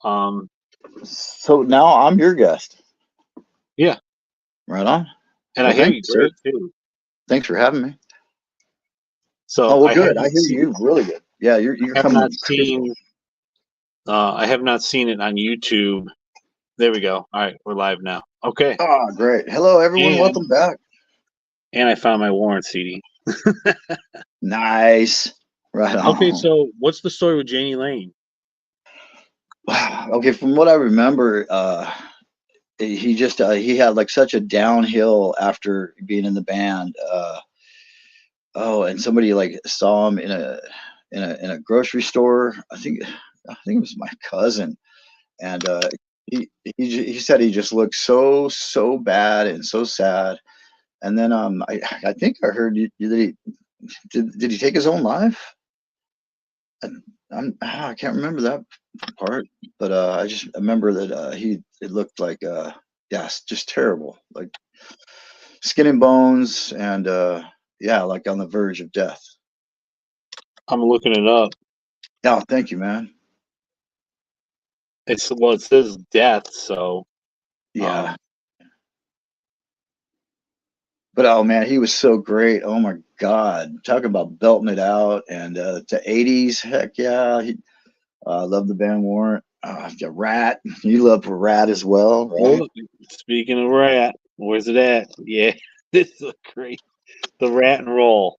Um, So now I'm your guest. yeah, Right on. and I Well, hear thank you you, sir. great too. Thanks for having me. Oh, So well, good. I hear you really good. Yeah, you're have coming not in crystal. seen I have not seen it on YouTube. There we go. All right, we're live now. Okay, Oh, great. Hello, everyone. and Welcome back. I found my Warren CD. Nice. Right Okay, on. so what's the story with Janie Lane? Okay, from what I remember, he just he had like such a downhill after being in the band. Oh, and somebody like saw him in a grocery store. I think it was my cousin, and he said he just looked so bad and so sad. And then I think I heard did he take his own life? I, I can't remember that part, but I just remember that it looked like yes, just terrible, like skin and bones, and yeah, like on the verge of death. I'm looking it up. Oh, thank you, man. It says death, so Yeah, um, but oh man, he was so great. Oh my God, talk about belting it out and to 80s. Heck yeah, I love the band Warrant. The Rat, you love Rat as well, right? oh, speaking of rat, where's it at? Yeah, this is great. The rat and roll.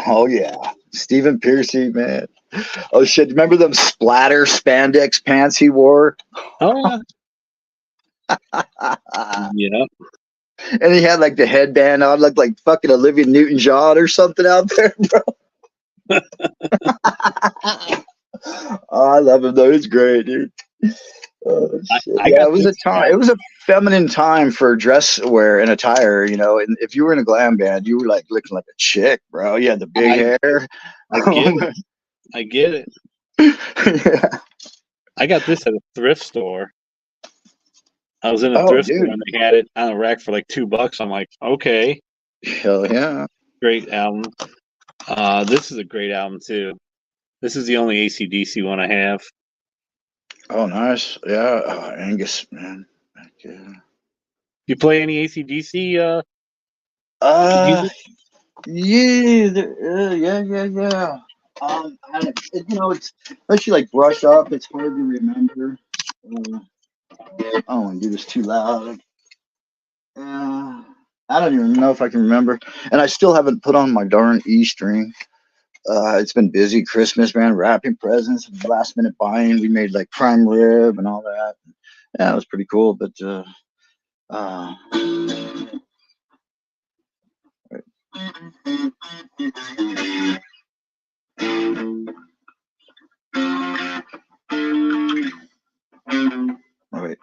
Oh yeah, Stephen Piercy, man. Oh shit, remember them splatter spandex pants he wore? Oh yeah, And yeah. he had like the headband on, looked like fucking Olivia Newton-John or something out there, bro. Oh, I love him though. He's great, dude. Oh shit. I Yeah, got it was a this time. It album. was a feminine time for dress wear and attire. And if you were in a glam band, you were like looking like a chick, bro. You had the big I hair. I get it. I get it. Yeah. I got this at a thrift store. I was in a Oh, thrift store dude. and they had it on a rack for like $2. I'm like, okay, Hell yeah. great album. This is a great album too. This is the only AC/DC one I have. Oh, nice. Yeah. Oh, Angus, man. Heck yeah. You play any AC/DC Uh, music? yeah, yeah. It's unless you like brush up, it's hard to remember. Uh, I don't want to do this too loud. Uh, I don't even know if I can remember, and I still haven't put on my darn E string. It's been busy Christmas, man, wrapping presents, last minute buying. We made like prime rib and all that. Yeah, it was pretty cool. But uh, oh, wait.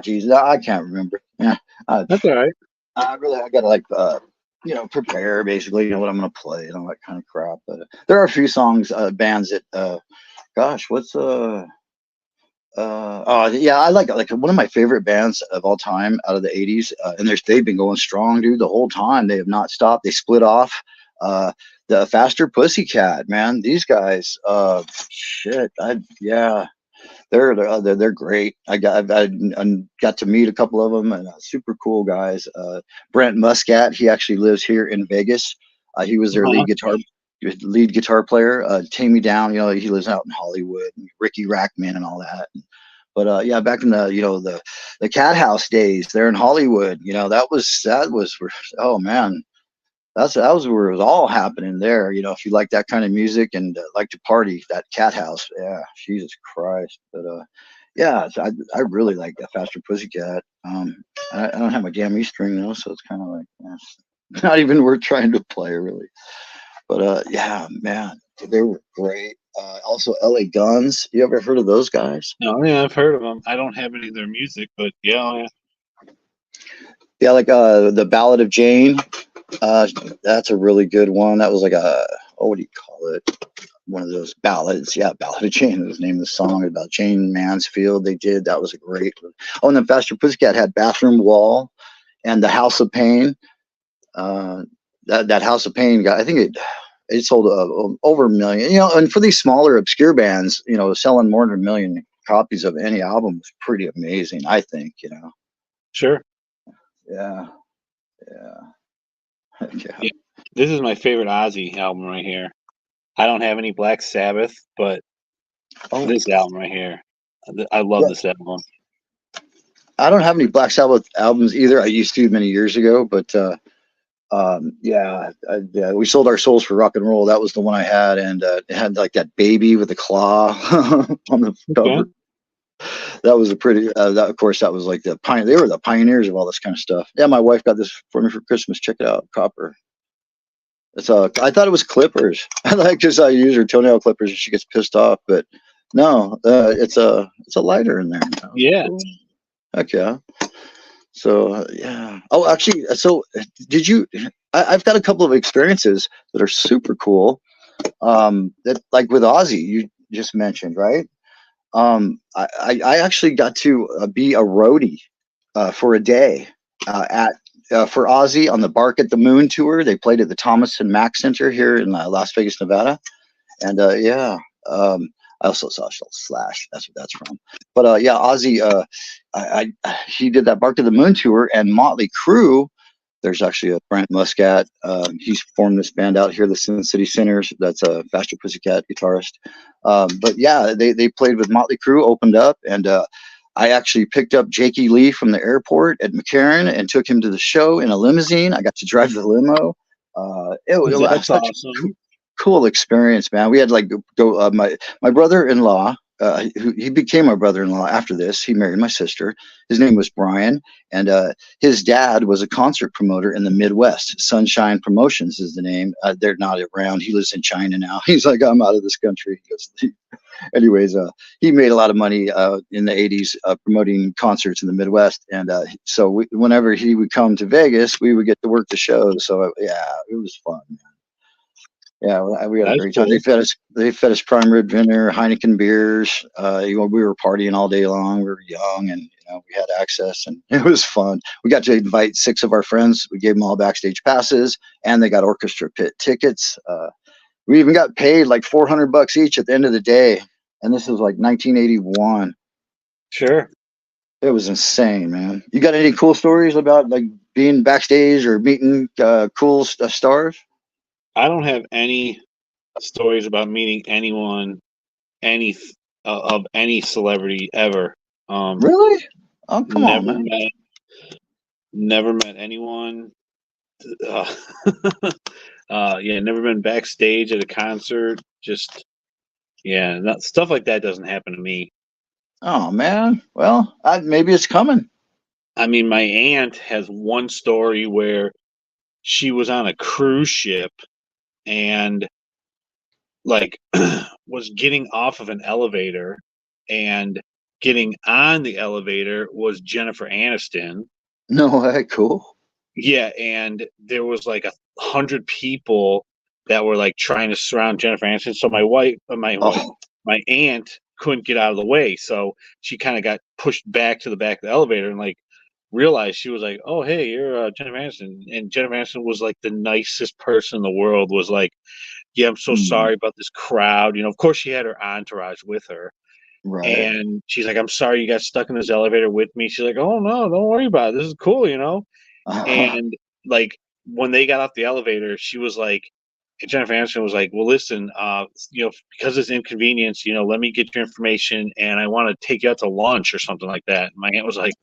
Geez, I can't remember. Yeah, I, That's all right. I gotta like prepare basically, what I'm gonna play and all that kind of crap. But there are a few songs, bands that, gosh, what's oh yeah, I like one of my favorite bands of all time out of the '80s, and they've been going strong, dude, the whole time. They have not stopped. They split off. Uh, the Faster Pussycat, man, these guys, shit, yeah, they're great. I got to meet a couple of them, and super cool guys. Brent Muscat, he actually lives here in Vegas. He was their Uh-huh. lead guitar player. Take Me Down, he lives out in Hollywood. Ricky Rackman and all that. But yeah, back in the Cat House days, there in Hollywood, that was oh man, that was where it was all happening there. If you like that kind of music and like to party, that Cat House, yeah, Jesus Christ. But yeah, I really like that Faster Pussycat. I don't have my damn E string though, so it's kind of like, it's not even worth trying to play really. But yeah, man, they were great. Also, LA Guns. You ever heard of those guys? No, yeah, I've heard of them. I don't have any of their music, but yeah, oh, yeah. Yeah, like the Ballad of Jane. That's a really good one. That was like what do you call it? One of those ballads. Yeah, Ballad of Jane was the name of the song about Jane Mansfield. They did. That was a great one. Oh, and then Faster Pussycat had Bathroom Wall and the House of Pain. That House of Pain guy, I think it sold over a million. You know, and for these smaller obscure bands, you know, selling more than a million copies of any album is pretty amazing. I think, you know. Sure. Yeah, yeah, yeah. Yeah. This is my favorite Ozzy album right here. I don't have any Black Sabbath, but Oh, this album right here, I love yeah. this album. I don't have any Black Sabbath albums either. I used to many years ago, but yeah, we sold our souls for rock and roll. That was the one I had, and it had like that baby with the claw on the Okay. cover. That was a pretty. That of course that was like the pioneer. They were the pioneers of all this kind of stuff. Yeah, my wife got this for me for Christmas. Check it out, copper. It's I thought it was clippers. I like just I use her toenail clippers and she gets pissed off, but no, it's a lighter in there. That was Yeah. cool. Heck yeah. So yeah. Oh, actually, so did you? I've got a couple of experiences that are super cool. That like with Ozzy, you just mentioned, right? I actually got to be a roadie for a day at for Ozzy on the Bark at the Moon tour. They played at the Thomas and Mack Center here in Las Vegas, Nevada, and yeah. I also saw Slash. That's what that's from. But yeah, Ozzy. He did that Bark at the Moon tour, and Motley Crue. There's actually a Brent Muscat. He's formed this band out here, the Sin City Sinners. That's a Faster Pussycat guitarist. But yeah, they played with Motley Crue, opened up, and I actually picked up Jakey Lee from the airport at McCarran and took him to the show in a limousine. I got to drive the limo. It was That's such a awesome. cool experience, man. We had like go my brother-in-law. He became my brother-in-law after this. He married my sister. His name was Brian, and his dad was a concert promoter in the Midwest. Sunshine Promotions is the name. They're not around. He lives in China now. He's like, I'm out of this country. He goes, anyways, he made a lot of money in the 80s promoting concerts in the Midwest. And so whenever he would come to Vegas, we would get to work the shows. So yeah, it was fun. Yeah, we had a That's great time. cool. They fed us prime rib dinner, Heineken beers. We were partying all day long. We were young, and we had access, and it was fun. We got to invite 6 of our friends. We gave them all backstage passes, and they got orchestra pit tickets. We even got paid like $400 each at the end of the day, and this was like 1981. Sure. It was insane, man. You got any cool stories about like being backstage or meeting cool stars? I don't have any stories about meeting anyone, any of any celebrity ever. Really? Oh, come on, Never man. met, never met anyone. Uh, yeah, never been backstage at a concert. Just yeah, stuff like that doesn't happen to me. Oh man. Well, maybe it's coming. I mean, my aunt has one story where she was on a cruise ship and like was getting off of an elevator and getting on the elevator was Jennifer Aniston. No way. Cool. Yeah, and there was like 100 people that were like trying to surround Jennifer Aniston. So Oh, my aunt couldn't get out of the way, so she kind of got pushed back to the back of the elevator and like realized she was like, "Oh, hey, you're Jennifer Aniston," and Jennifer Aniston was like the nicest person in the world. Was like, "Yeah, I'm so hmm, sorry about this crowd." Of course, she had her entourage with her, right. and she's like, "I'm sorry you got stuck in this elevator with me." She's like, "Oh no, don't worry about it. This is cool." And like when they got off the elevator, she was like, and Jennifer Aniston was like, "Well, listen, because it's inconvenience, let me get your information, and I want to take you out to lunch or something like that." And my aunt was like,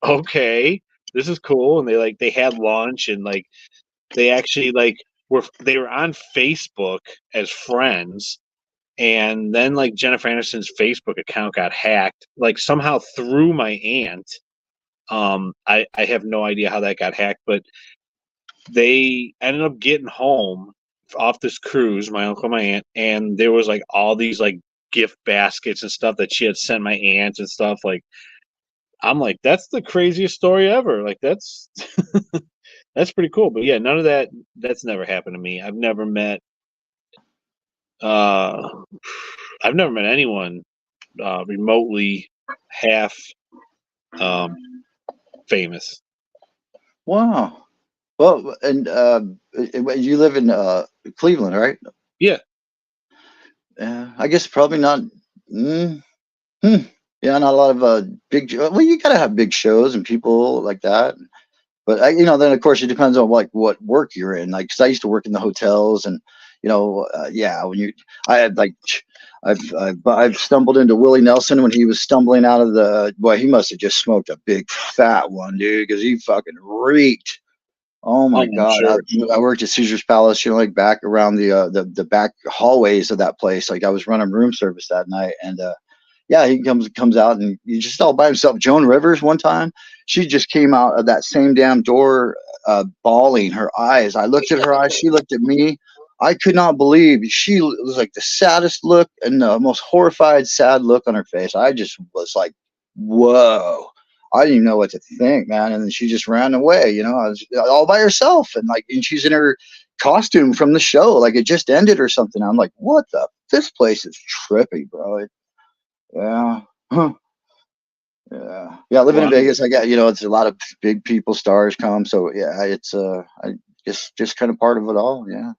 "Okay, this is cool." And they had lunch, and like they actually like they were on Facebook as friends. And then like Jennifer Aniston's Facebook account got hacked, like somehow through my aunt. I have no idea how that got hacked, but they ended up getting home off this cruise, my uncle, my aunt, and there was like all these like gift baskets and stuff that she had sent my aunt and stuff. Like, I'm like, that's the craziest story ever. Like, that's that's pretty cool. But yeah, none of that's never happened to me. Uh, I've never met anyone remotely half um, famous. Wow. Well, and you live in Cleveland, right? Yeah. Yeah, I guess probably not. Mm, hmm. Yeah, not a lot of big. Well, you gotta have big shows and people like that. But then of course it depends on like what work you're in. Like, 'cause I used to work in the hotels, and yeah, when I had like, I've stumbled into Willie Nelson when he was stumbling out of the. Boy, he must have just smoked a big fat one, dude, because he fucking reeked. Oh Oh, my I'm God. sure. I worked at Caesar's Palace, like back around the back hallways of that place. Like I was running room service that night, and yeah, he comes out, and he just all by himself. Joan Rivers one time, she just came out of that same damn door, bawling her eyes. I looked at her eyes, she looked at me. I could not believe she was like the saddest look and the most horrified, sad look on her face. I just was like, whoa. I didn't even know what to think, man. And then she just ran away, I was all by herself, and she's in her costume from the show, like it just ended or something. I'm like, what the? This place is trippy, bro. Yeah. Huh. Yeah. Yeah. Living in Wow. Vegas, I got, it's a lot of big people, stars come. So yeah, it's I just kind of part of it all. Yeah.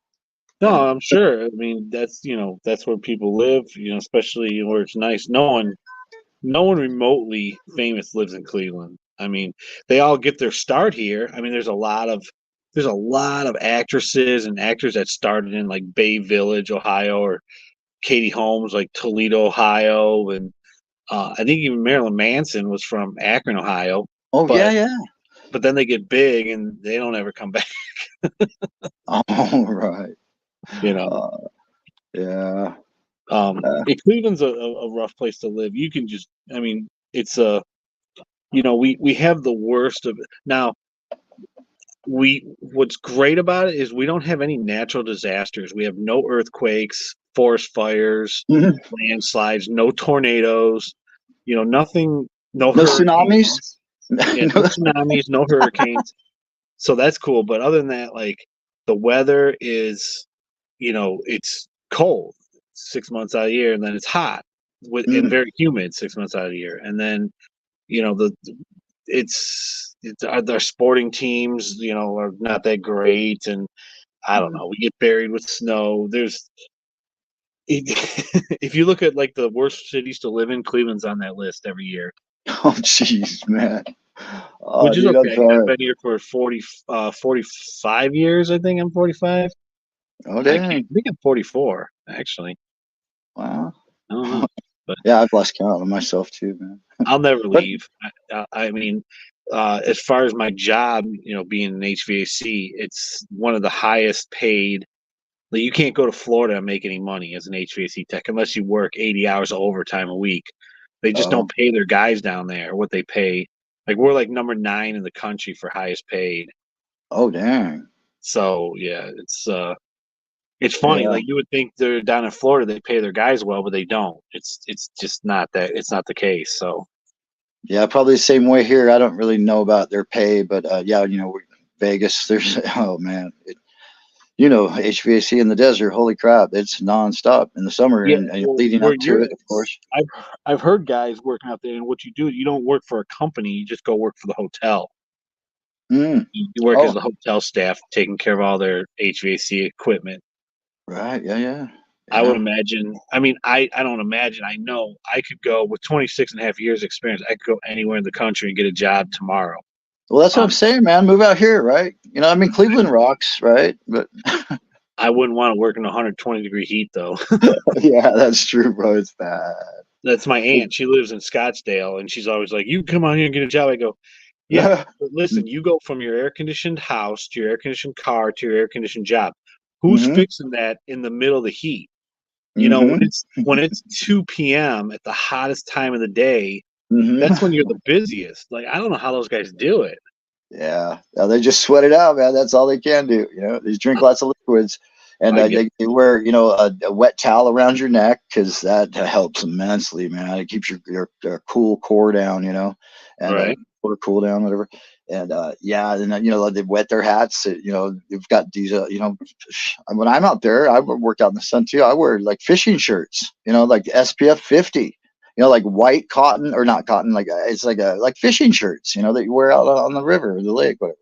No, Yeah. I'm sure. I mean, that's where people live. Especially where it's nice. No one remotely famous lives in Cleveland. I mean, they all get their start here. I mean, there's a lot of actresses and actors that started in like Bay Village, Ohio, or Katie Holmes, like Toledo, Ohio, and I think even Marilyn Manson was from Akron, Ohio. Oh yeah, But yeah. but then they get big and they don't ever come back. All right. You know, Uh, yeah. Cleveland's a rough place to live. You can just, I mean, it's we have the worst of it now. What's great about it is we don't have any natural disasters. We have no earthquakes, forest fires, Mhm. landslides, no tornadoes, nothing, no No tsunamis. hurricanes. Yeah, no tsunamis, no hurricanes. So that's cool. But other than that, like the weather is, it's cold 6 months out of the year, and then it's hot and Mm. very humid 6 months out of the year, and then the it's our sporting teams, are not that great, and I don't know. We get buried with snow. If you look at like the worst cities to live in, Cleveland's on that list every year, Oh jeez, man. Oh which is dude, I'm okay. I've sorry. been here for 45 years. I think I'm 45. Oh I can't. dang. I think I'm 44 actually. Wow. I don't know, but Yeah, I've lost count of myself too, man. I'll never But leave. I mean, as far as my job, being in HVAC, it's one of the highest paid. Like, you can't go to Florida and make any money as an HVAC tech unless you work 80 hours of overtime a week. They just oh, don't pay their guys down there what they pay. Like, we're like number 9 in the country for highest paid. oh dang. So yeah, it's funny. Yeah. Like, you would think they're down in Florida, they pay their guys well, but they don't. It's just not that. It's not the case. So Yeah, probably the same way here. I don't really know about their pay, but yeah, Vegas, there's oh man, HVAC in the desert. Holy crap, it's nonstop in the summer yeah, and well, leading where up to you're, it, of course. I've I've heard guys working out there, and what you do, you don't work for a company. You just go work for the hotel. Mm. You work as Oh, the hotel staff, taking care of all their HVAC equipment. right. Yeah, yeah, I would yeah. imagine. I mean, I don't imagine. I know I could go with 26 and a half years experience. I could go anywhere in the country and get a job tomorrow. Well, that's what I'm Um, saying, man. Move out here, right? I mean, Cleveland rocks, right? But I wouldn't want to work in 120-degree heat though. yeah, that's true, bro. It's bad. That's my aunt. She lives in Scottsdale, and she's always like, "You come on here and get a job." I go, "Yeah, but listen, you go from your air conditioned house to your air conditioned car to your air conditioned job. Who's Mm-hmm. fixing that in the middle of the heat? When Mm-hmm. it's 2 p.m. at the hottest time of the day, that's when Mm-hmm. you're the busiest. Like, I don't know how those guys do it. Yeah, yeah, they just sweat it out, man. That's all they can do. They drink I, lots of liquids, and I get they wear, a wet towel around your neck because that helps immensely, man. It keeps your cool core down, and right, or cool down, whatever. And yeah, and they wet their hats. They've got these, when I'm out there, I work out in the sun too. I wear like fishing shirts, like SPF 50. Like white cotton or not cotton, like it's like fishing shirts, that you wear out on the river or the lake, whatever.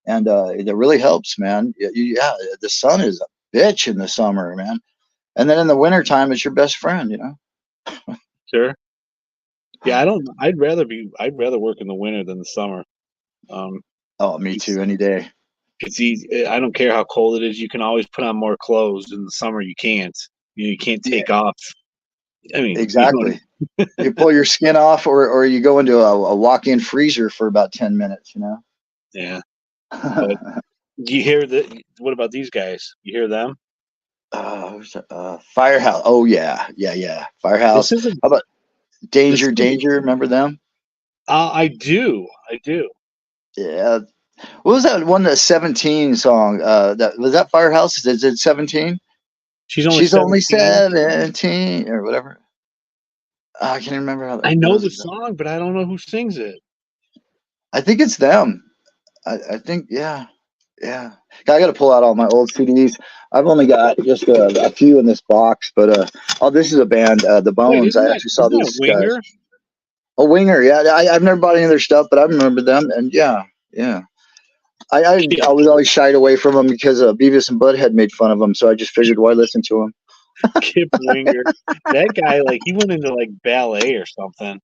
And it really helps, man. Yeah, the sun is a bitch in the summer, man. And then in the wintertime, it's your best friend, you know? Sure. Yeah, I don't. I'd rather be. I'd rather work in the winter than the summer. Um, Oh, me it's too, any day. it's easy. I don't care how cold it is. You can always put on more clothes. In the summer, you can't. You can't Yeah, take off. I mean, exactly. You pull your skin off, or you go into a walk-in freezer for about 10 minutes, you know? yeah. But you hear the. What about these guys? You hear them? Who's that? Firehouse. Oh, yeah. Yeah, yeah. This Firehouse. isn't. How about This Danger, isn't. Danger? Remember them? I do. I do. Yeah. What was that one, the 17 song? That was that Firehouse? Is it 17? She's only She's only 17. 17 or whatever. I can't remember how I that know the goes. song, but I don't know who sings it. I think it's them. I think, yeah. Yeah. I got to pull out all my old CDs. I've only got just a few in this box, but oh, this is a band, The Wait, Bones. I actually saw isn't that these guys. Winger? Oh, Winger. Yeah, I've never bought any of their stuff, but I remember them. And yeah, yeah. I Kid, was always shied away from them because Beavis and Butthead made fun of them. So I just figured, why listen to them? Kip Winger. That guy, like, he went into like ballet or something.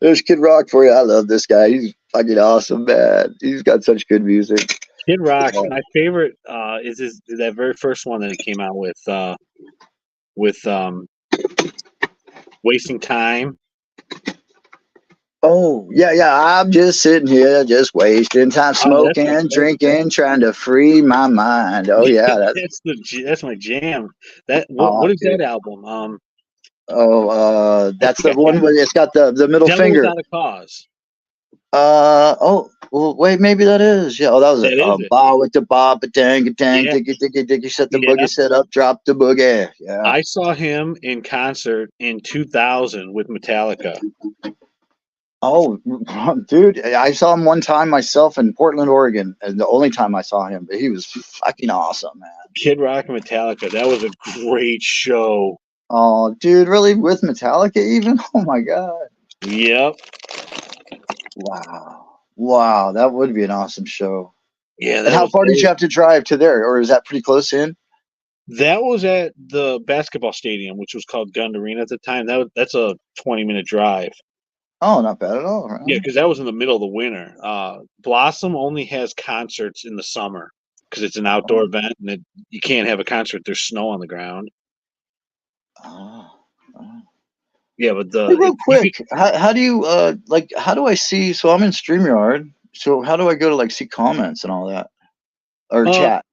There's Kid Rock for you. I love this guy. He's fucking awesome, man. He's got such good music. Kid Rock. Oh, My favorite is that very first one that he came out with wasting time. oh, yeah, yeah. I'm just sitting here, just wasting time, Oh, smoking, drinking, trying to free my mind. Oh, yeah. that's my jam. That Oh, what is dude. that album? Oh, I that's think the I have one where it's got the middle Devil finger. Without a Cause. Oh, well, wait, maybe that is. Yeah. Oh, that was That it. is it. Ba with the ba, ba dang, dang, Yeah, diggy, diggy, diggy, set the yeah. boogie, set up, drop the boogie. Yeah. I saw him in concert in 2000 with Metallica. Oh, dude, I saw him one time myself in Portland, Oregon, and the only time I saw him, but he was fucking awesome, man. Kid Rock and Metallica. That was a great show. Oh, dude, really? With Metallica even? Oh my God. Yep. Wow. Wow, that would be an awesome show. Yeah, And that how was far that did you was have to drive to there, or is that pretty close in? that was at the basketball stadium, which was called Gund Arena at the time. That's a 20-minute drive. Oh, not bad at all, Yeah, right? because that was in the middle of the winter. Blossom only has concerts in the summer because it's an outdoor Oh, event, and you can't have a concert. There's snow on the ground. oh, oh. Yeah, but Hey, real quick, how do you like? How do I see? So I'm in Streamyard. So how do I go to like see comments and all that, or uh, chat?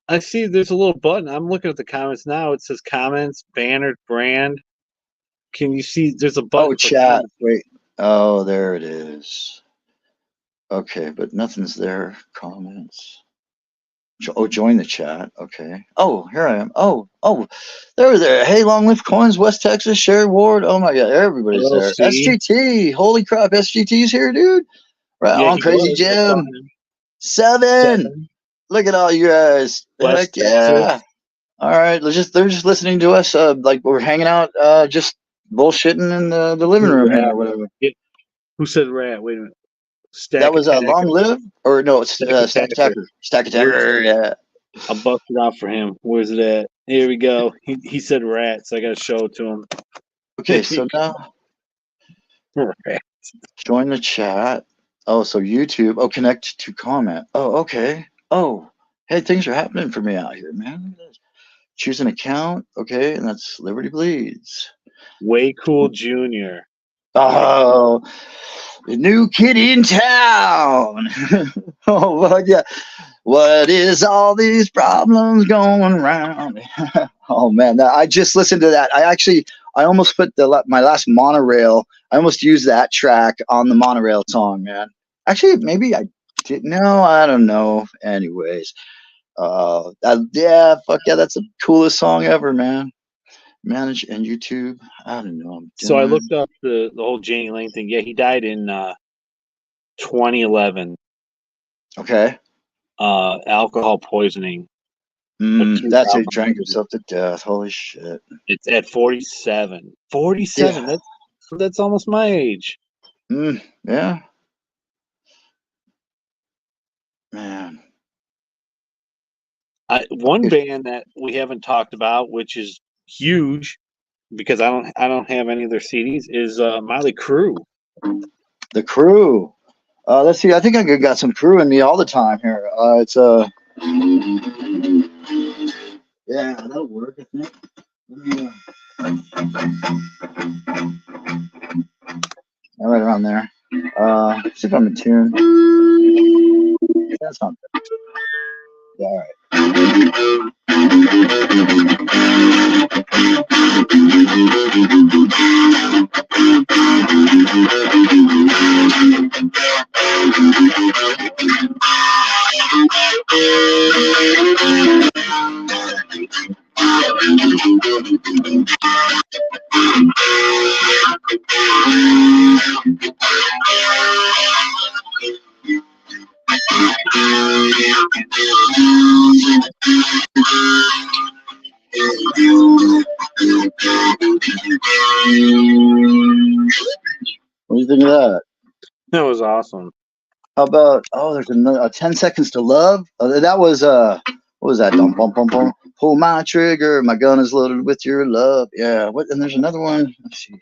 I see there's a little button. I'm looking at the comments now. It says comments, banner, brand. Can you see? There's a Oh, button for chat. comments. Wait. Oh, there it is. Okay, but nothing's there. Comments. Oh, join the chat. Okay. Oh, here I am. Oh, there. Hey, Long Live Coins, West Texas, Sherry Ward. Oh my God, everybody's there. LLC. SGT. Holy crap, SGT's here, dude. Right Yeah, on, he Crazy was. I saw Jim. him. 7. 7. Look at all you guys. Heck West yeah. Texas. All right. They're just listening to us. Like we're hanging out, just bullshitting in the living room here Rat. or whatever. Who said rat? Wait a minute. That Stack was Long Attacker. Live, or no, it's Stack Stack Attacker. Attacker. Stack Where's Attacker. Yeah. I'll bust it out for him. Where's it at? Here we go. He said rat, so I gotta show it to him. There Okay, you so now go. Rat. join the chat. Oh, so YouTube. Oh, connect to comment. Oh, okay. Oh, hey, things are happening for me out here, man. Look at this. Choose an account. Okay, and that's Liberty Bleeds. Way Cool Junior. My Oh, the new kid in town. Oh, well, yeah. What is all these problems going around? Oh man, I just listened to that. I almost put my last monorail. I almost used that track on the monorail song, man. Actually, maybe I didn't. No, I don't know. Anyways, yeah, fuck yeah, that's the coolest song ever, man. Manage and YouTube. I don't know. I'm so I done. looked up the whole Janie Lane thing. Yeah, he died in 2011. Okay. Alcohol poisoning. Acute That's it. alcohol Drank poisoning. himself to death. Holy shit. It's at 47. 47. Yeah. That's almost my age. Yeah. Man. One band that we haven't talked about, which is huge, because I don't have any of their CDs, is Motley Crue. The Crew. Let's see. I think I got some Crew in me all the time here. It's yeah, that'll work. I think. Right around there. See if I'm in tune. That's not good. Yeah, all right. What do you think of that? That was awesome. How about there's another 10 Seconds to Love. That was what was that? Dum bum bum bum. Pull my trigger, my gun is loaded with your love. Yeah. What? And there's another one. Let's see.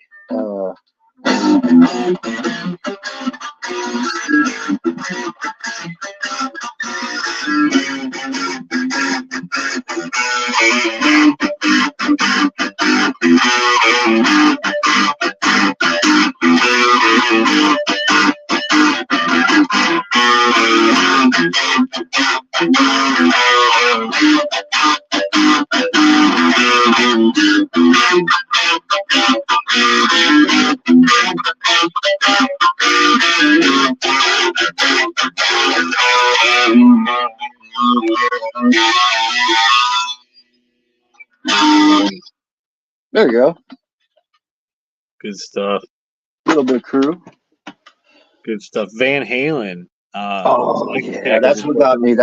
There you go. Good stuff. A little bit of Crew. Good stuff. Van Halen. Yeah, that's what got me.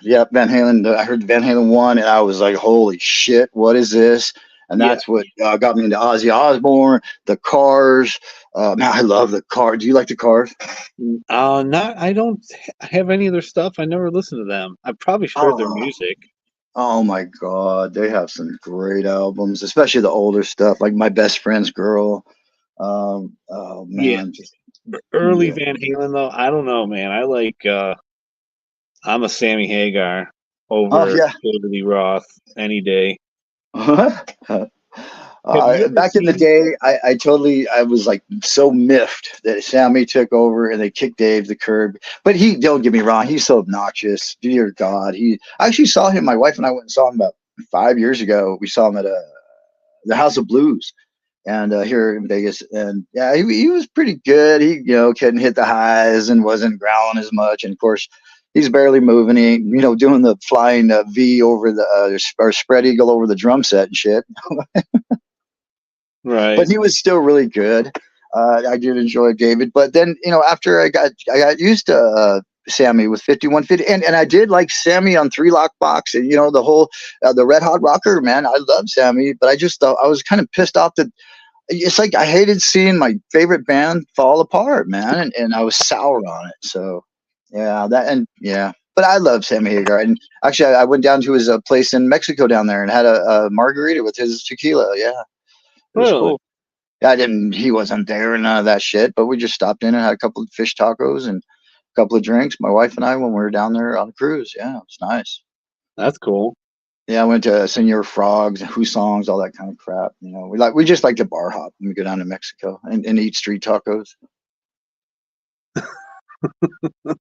Yeah, Van Halen. I heard Van Halen 1, and I was like, "Holy shit, what is this?" And that's what got me into Ozzy Osbourne, the Cars. Man, I love the Cars. Do you like the Cars? Not. I don't have any of their stuff. I never listened to them. I probably should heard their music. Oh my God, they have some great albums, especially the older stuff, like My Best Friend's Girl. Oh man, Early Van Halen though, I don't know, man. I like. I'm a Sammy Hagar over David Lee Roth any day. Back in the day, I was like so miffed that Sammy took over and they kicked Dave the curb. But don't get me wrong, he's so obnoxious. Dear God, I actually saw him. My wife and I went and saw him about 5 years ago. We saw him at the House of Blues, and here in Vegas. And yeah, he was pretty good. He couldn't hit the highs and wasn't growling as much. And of course, he's barely moving. He doing the flying V over the or spread eagle over the drum set and shit. Right. But he was still really good. I did enjoy David. But then, after I got used to Sammy with 5150, and I did like Sammy on Three Lock Box, and the whole the Red Hot Rocker, man. I love Sammy, but I just thought I was kind of pissed off that it's like I hated seeing my favorite band fall apart, man, and I was sour on it. So yeah, but I love Sammy Hagar, and actually I went down to his place in Mexico down there and had a margarita with his tequila. Yeah. It was cool. He wasn't there and none of that shit, but we just stopped in and had a couple of fish tacos and a couple of drinks, my wife and I, when we were down there on the cruise. Yeah, it was nice. That's cool. Yeah, I went to Senor Frogs and Songs, all that kind of crap. We just like to bar hop when we go down to Mexico and eat street tacos.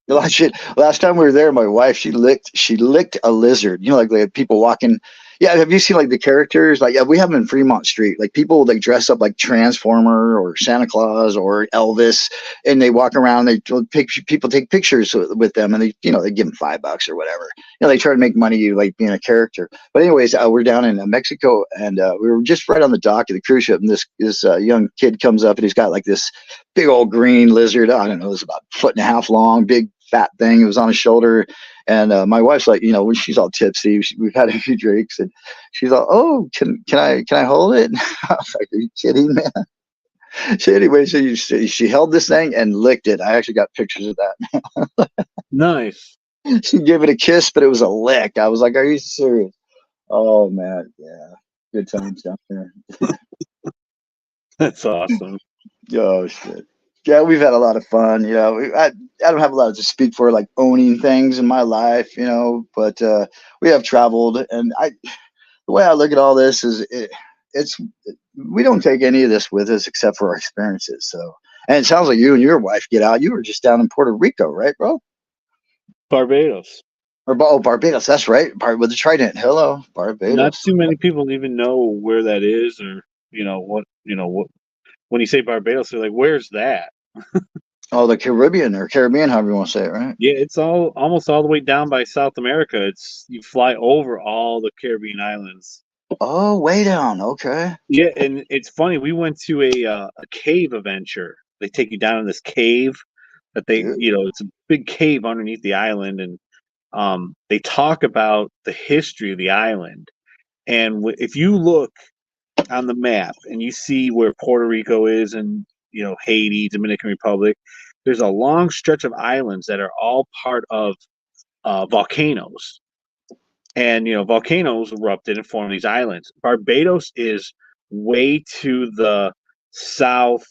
Last time we were there, my wife, she licked a lizard. Like people walking. Yeah, have you seen like the characters? Like, we have them in Fremont Street. Like people like dress up like Transformer or Santa Claus or Elvis, and they walk around. People take pictures with them, and they they give them $5 or whatever. They try to make money like being a character. But anyways, we're down in Mexico, and we were just right on the dock of the cruise ship, and this young kid comes up, and he's got like this big old green lizard. I don't know, it was about 1.5 feet long, big fat thing. It was on his shoulder. And my wife's like, when she's all tipsy, we've had a few drinks, and she's like, "Oh, can I hold it?" I was like, "Are you kidding, man?" So anyway, she held this thing and licked it. I actually got pictures of that. Nice. She gave it a kiss, but it was a lick. I was like, "Are you serious?" Oh man, yeah, good times down there. That's awesome. Oh shit. Yeah, we've had a lot of fun. I don't have a lot to speak for like owning things in my life, but we have traveled, and the way I look at all this is it's we don't take any of this with us except for our experiences. So, and it sounds like you and your wife get out. You were just down in Puerto Rico, right, bro? Barbados. Or Barbados. That's right. With the Trident. Hello, Not Barbados. too many people even know where that is, or what. When you say Barbados, they're like, "Where's that?" Oh, the Caribbean or Caribbean, however you want to say it, right? Yeah, it's almost all the way down by South America. It's you fly over all the Caribbean islands. Oh, way down. Okay. Yeah, and it's funny. We went to a cave adventure. They take you down in this cave that it's a big cave underneath the island, and they talk about the history of the island. And if you look on the map and you see where Puerto Rico is, and Haiti, Dominican Republic, there's a long stretch of islands that are all part of volcanoes, and volcanoes erupted and formed these islands. Barbados is way to the southeast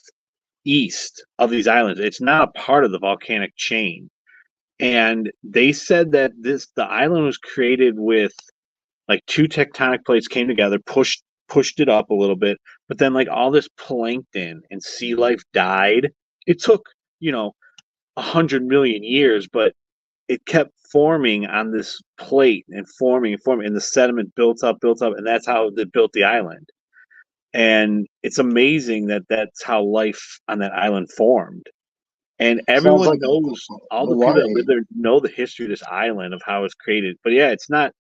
of these islands. It's not a part of the volcanic chain, and they said that the island was created with like two tectonic plates came together, pushed it up a little bit, but then like all this plankton and sea life died. It took 100 million years, but it kept forming on this plate and forming, and the sediment built up, and that's how they built the island. And it's amazing that that's how life on that island formed. And Sounds everyone like knows, all the people that live Hawaii. there know the history of this island, of how it's created. But yeah, it's not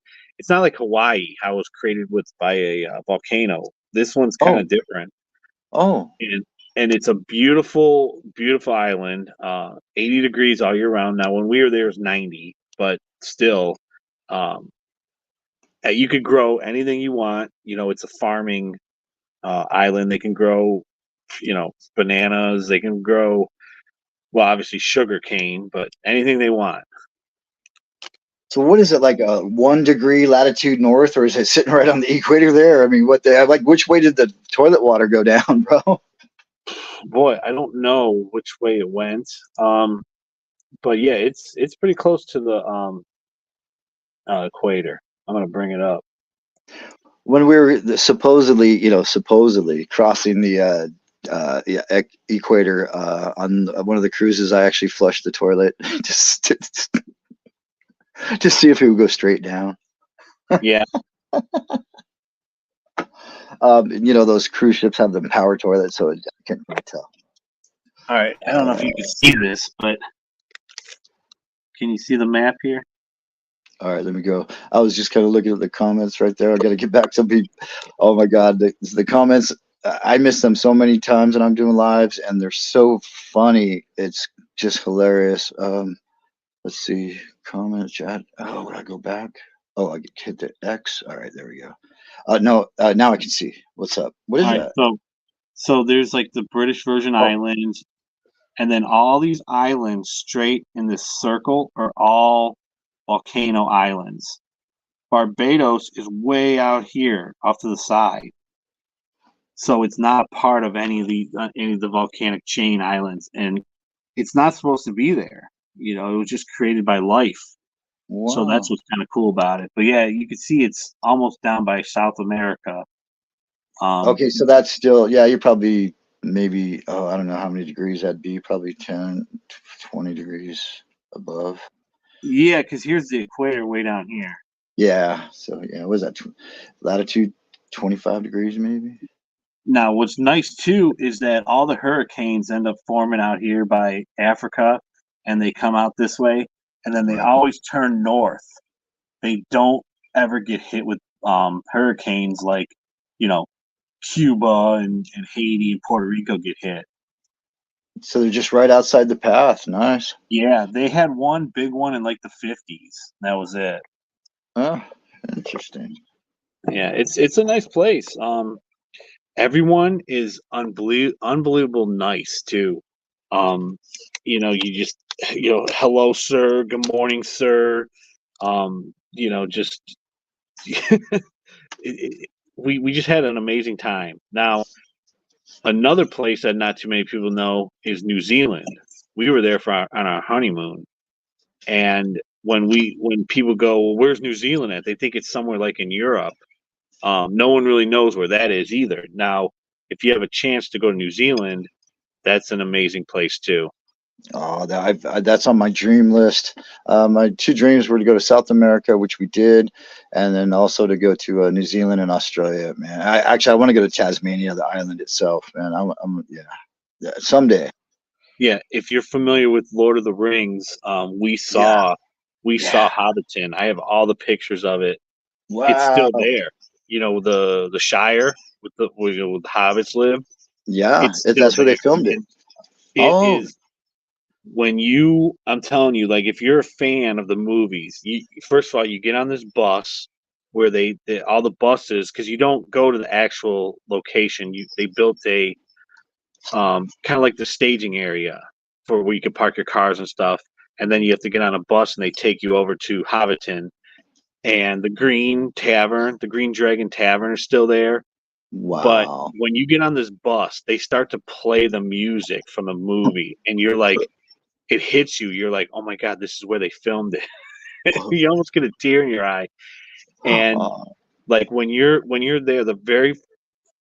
like Hawaii, how it was created by a volcano. This one's kind Oh, of different, oh. and it's a beautiful, beautiful island. 80 degrees all year round. Now, when we were there, it was 90, but still, um, you could grow anything you want. It's a farming island. They can grow, bananas. They can grow, well, obviously sugar cane, but anything they want. So what is it like a 1 degree latitude north, or is it sitting right on the equator there? I mean, what the like? Which way did the toilet water go down, bro? Boy, I don't know which way it went. But yeah, it's pretty close to the equator. I'm gonna bring it up. When we were supposedly crossing the yeah, equator on one of the cruises, I actually flushed the toilet just to see if it would go straight down. Yeah. Those cruise ships have the power toilet, so I can't really tell. All right. I don't know if you can see this, but can you see the map here? All right, let me go. I was just kind of looking at the comments right there. I got to get back to people. Oh my God, the comments. I miss them so many times when I'm doing lives, and they're so funny. It's just hilarious. Let's see, comment chat. Oh, would I go back? Oh, I hit the X. All right, there we go. No, now I can see. What's up? What All is right. that? So there's like the British Virgin Oh, Islands, and then all these islands straight in this circle are all volcano islands. Barbados is way out here off to the side, so it's not part of any of the volcanic chain islands, and it's not supposed to be there. It was just created by life. So that's wow. what's kind of cool about it. But yeah, you can see it's almost down by South America. Um, Okay, so that's still, yeah, you're probably maybe, oh, I don't know how many degrees that'd be, probably 10, 20 degrees above. yeah, because here's the equator way down here. Yeah. So yeah, what was that? Latitude 25 degrees maybe? Now, what's nice too is that all the hurricanes end up forming out here by Africa, and they come out this way, and then they Right. always turn north. They don't ever get hit with hurricanes like, you know, Cuba and Haiti and Puerto Rico get hit. So they're just right outside the path. Nice. Yeah, they had one big one in like the 50s. That was it. Oh, interesting. Yeah, it's a nice place. Everyone is unbelievable nice too. You just hello, sir, good morning, sir. Just we just had an amazing time. Now, another place that not too many people know is New Zealand. We were there on our honeymoon, and when people go, well, where's New Zealand at? They think it's somewhere like in Europe. No one really knows where that is either. Now, if you have a chance to go to New Zealand, that's an amazing place too. Oh, that's on my dream list. My two dreams were to go to South America, which we did, and then also to go to New Zealand and Australia. Man, I want to go to Tasmania, the island itself. Man, yeah, someday. Yeah, if you're familiar with Lord of the Rings, Yeah, we saw yeah. Hobbiton. I have all the pictures of it. It's Wow. still there. The Shire where the hobbits live. Yeah, It's still that's where they there, filmed it. and it Oh, is I'm telling you, like if you're a fan of the movies, you first of all you get on this bus where all the buses because you don't go to the actual location. They built a kind of like the staging area for where you can park your cars and stuff, and then you have to get on a bus and they take you over to Hobbiton and the Green Dragon Tavern is still there. But wow. when you get on this bus, they start to play the music from the movie, and you're like, it hits you. You're like, oh my god, this is where they filmed it. You almost get a tear in your eye. And like when you're there, the very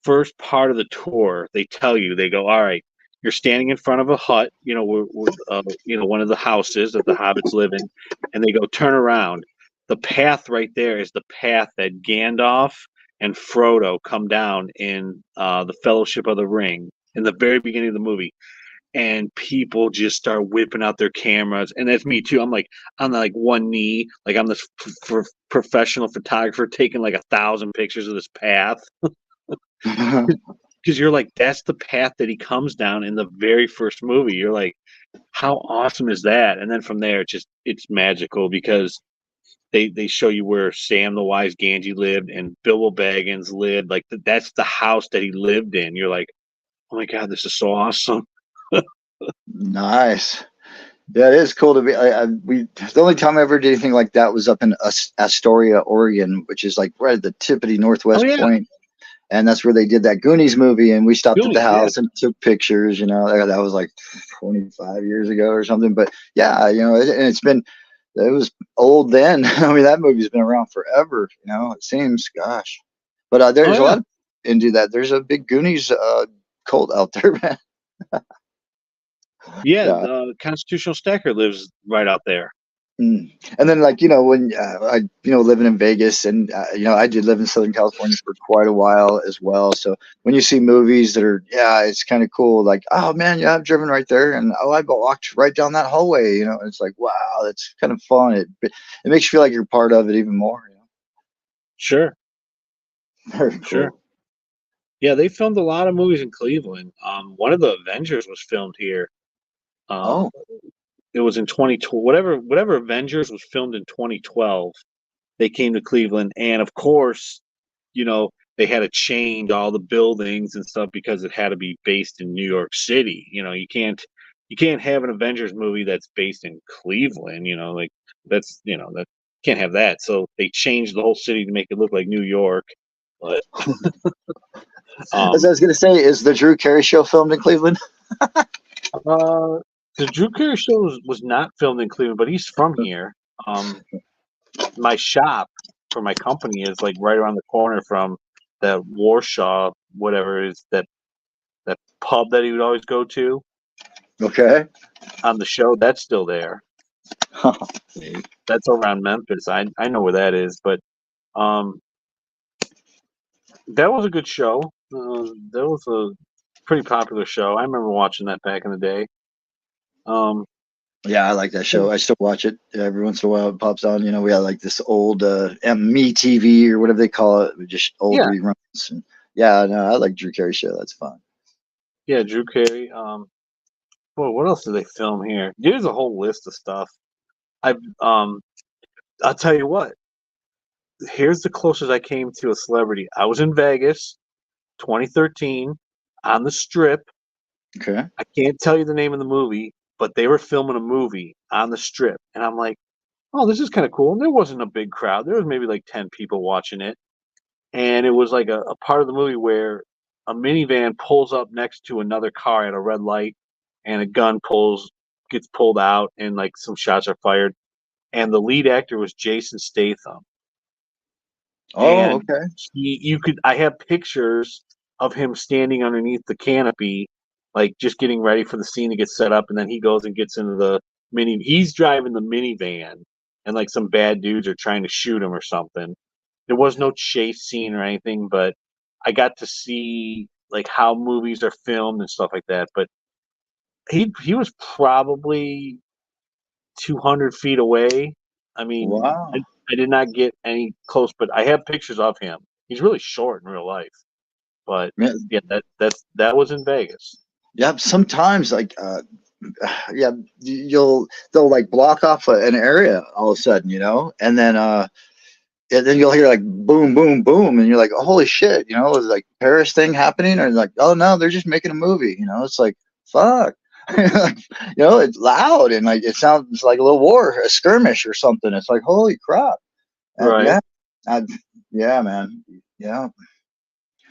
first part of the tour, they tell you, they go, all right, you're standing in front of a hut, one of the houses that the hobbits live in, and they go, turn around. The path right there is the path that Gandalf and Frodo come down in the Fellowship of the Ring in the very beginning of the movie. And people just start whipping out their cameras, and that's me too. I'm like on like one knee, like I'm this professional photographer taking like 1,000 pictures of this path because you're like, that's the path that he comes down in the very first movie. You're like, how awesome is that? And then from there, it's magical because they show you where Sam the Wise Ganji lived and Bilbo Baggins lived. Like that's the house that he lived in. You're like, oh my god, this is so awesome. Nice. Yeah, it is cool to be. The only time I ever did anything like that was up in Astoria, Oregon, which is like right at the tippity Oh northwest yeah, point, and that's where they did that Goonies movie. And we stopped at the Goonies, yeah, house and took pictures. That was like 25 years ago or something. But yeah, and it was old then. I mean, that movie's been around forever. It seems, gosh. But oh there's a yeah, lot of into that. There's a big Goonies cult out there, man. yeah. Yeah. The Constitutional Stacker lives right out there. Mm. And then, like, when living in Vegas, and I did live in Southern California for quite a while as well. So when you see movies that are, yeah, it's kind of cool. Like, oh man, yeah, I've driven right there, and oh, I walked right down that hallway. It's like, wow, that's kind of fun. It makes you feel like you're part of it even more. Sure, Very sure. cool. Yeah, they filmed a lot of movies in Cleveland. One of the Avengers was filmed here. Um, Oh, it was in 2012. Whatever Avengers was filmed in 2012. They came to Cleveland, and of course, they had to change all the buildings and stuff because it had to be based in New York City. You can't have an Avengers movie that's based in Cleveland. Like that can't have that. So they changed the whole city to make it look like New York. But as I um, was gonna say, is the Drew Carey show filmed in Cleveland? uh, the Drew Carey show was not filmed in Cleveland, but he's from here. Um, my shop for my company is like right around the corner from that Warsaw, whatever it is that pub that he would always go to Okay. on the show. That's still there. That's around Memphis. I know where that is, but um, that was a good show. That was a pretty popular show. I remember watching that back in the day. Um, Yeah, I like that show. I still watch it every once in a while. It pops on. We had like this old Me TV or whatever they call it, with just old yeah, reruns. And yeah, no, I like Drew Carey show. That's fun. yeah, Drew Carey. Well, what else did they film here? There's a whole list of stuff. I've I'll tell you what. Here's the closest I came to a celebrity. I was in Vegas, 2013, on the Strip. Okay. I can't tell you the name of the movie, but they were filming a movie on the strip, and I'm like, oh, this is kind of cool. And there wasn't a big crowd. There was maybe like 10 people watching it, and it was like a part of the movie where a minivan pulls up next to another car at a red light, and a gun gets pulled out, and like some shots are fired, and the lead actor was Jason Statham, Oh, and okay. I have pictures of him standing underneath the canopy, like just getting ready for the scene to get set up, and then he goes and gets into the he's driving the minivan, and like some bad dudes are trying to shoot him or something. There was no chase scene or anything, but I got to see like how movies are filmed and stuff like that. But he was probably 200 feet away. I mean, Wow. I did not get any close, but I have pictures of him. He's really short in real life, but Man, yeah, that was in Vegas. yeah, sometimes like yeah, they'll like block off an area all of a sudden, and then you'll hear like boom, boom, boom, and you're like, oh, holy shit, is like Paris thing happening, or like, oh no, they're just making a movie, it's like fuck, it's loud and like it sounds like a little war, a skirmish or something. It's like holy crap, Right. yeah, I, yeah, man, yeah,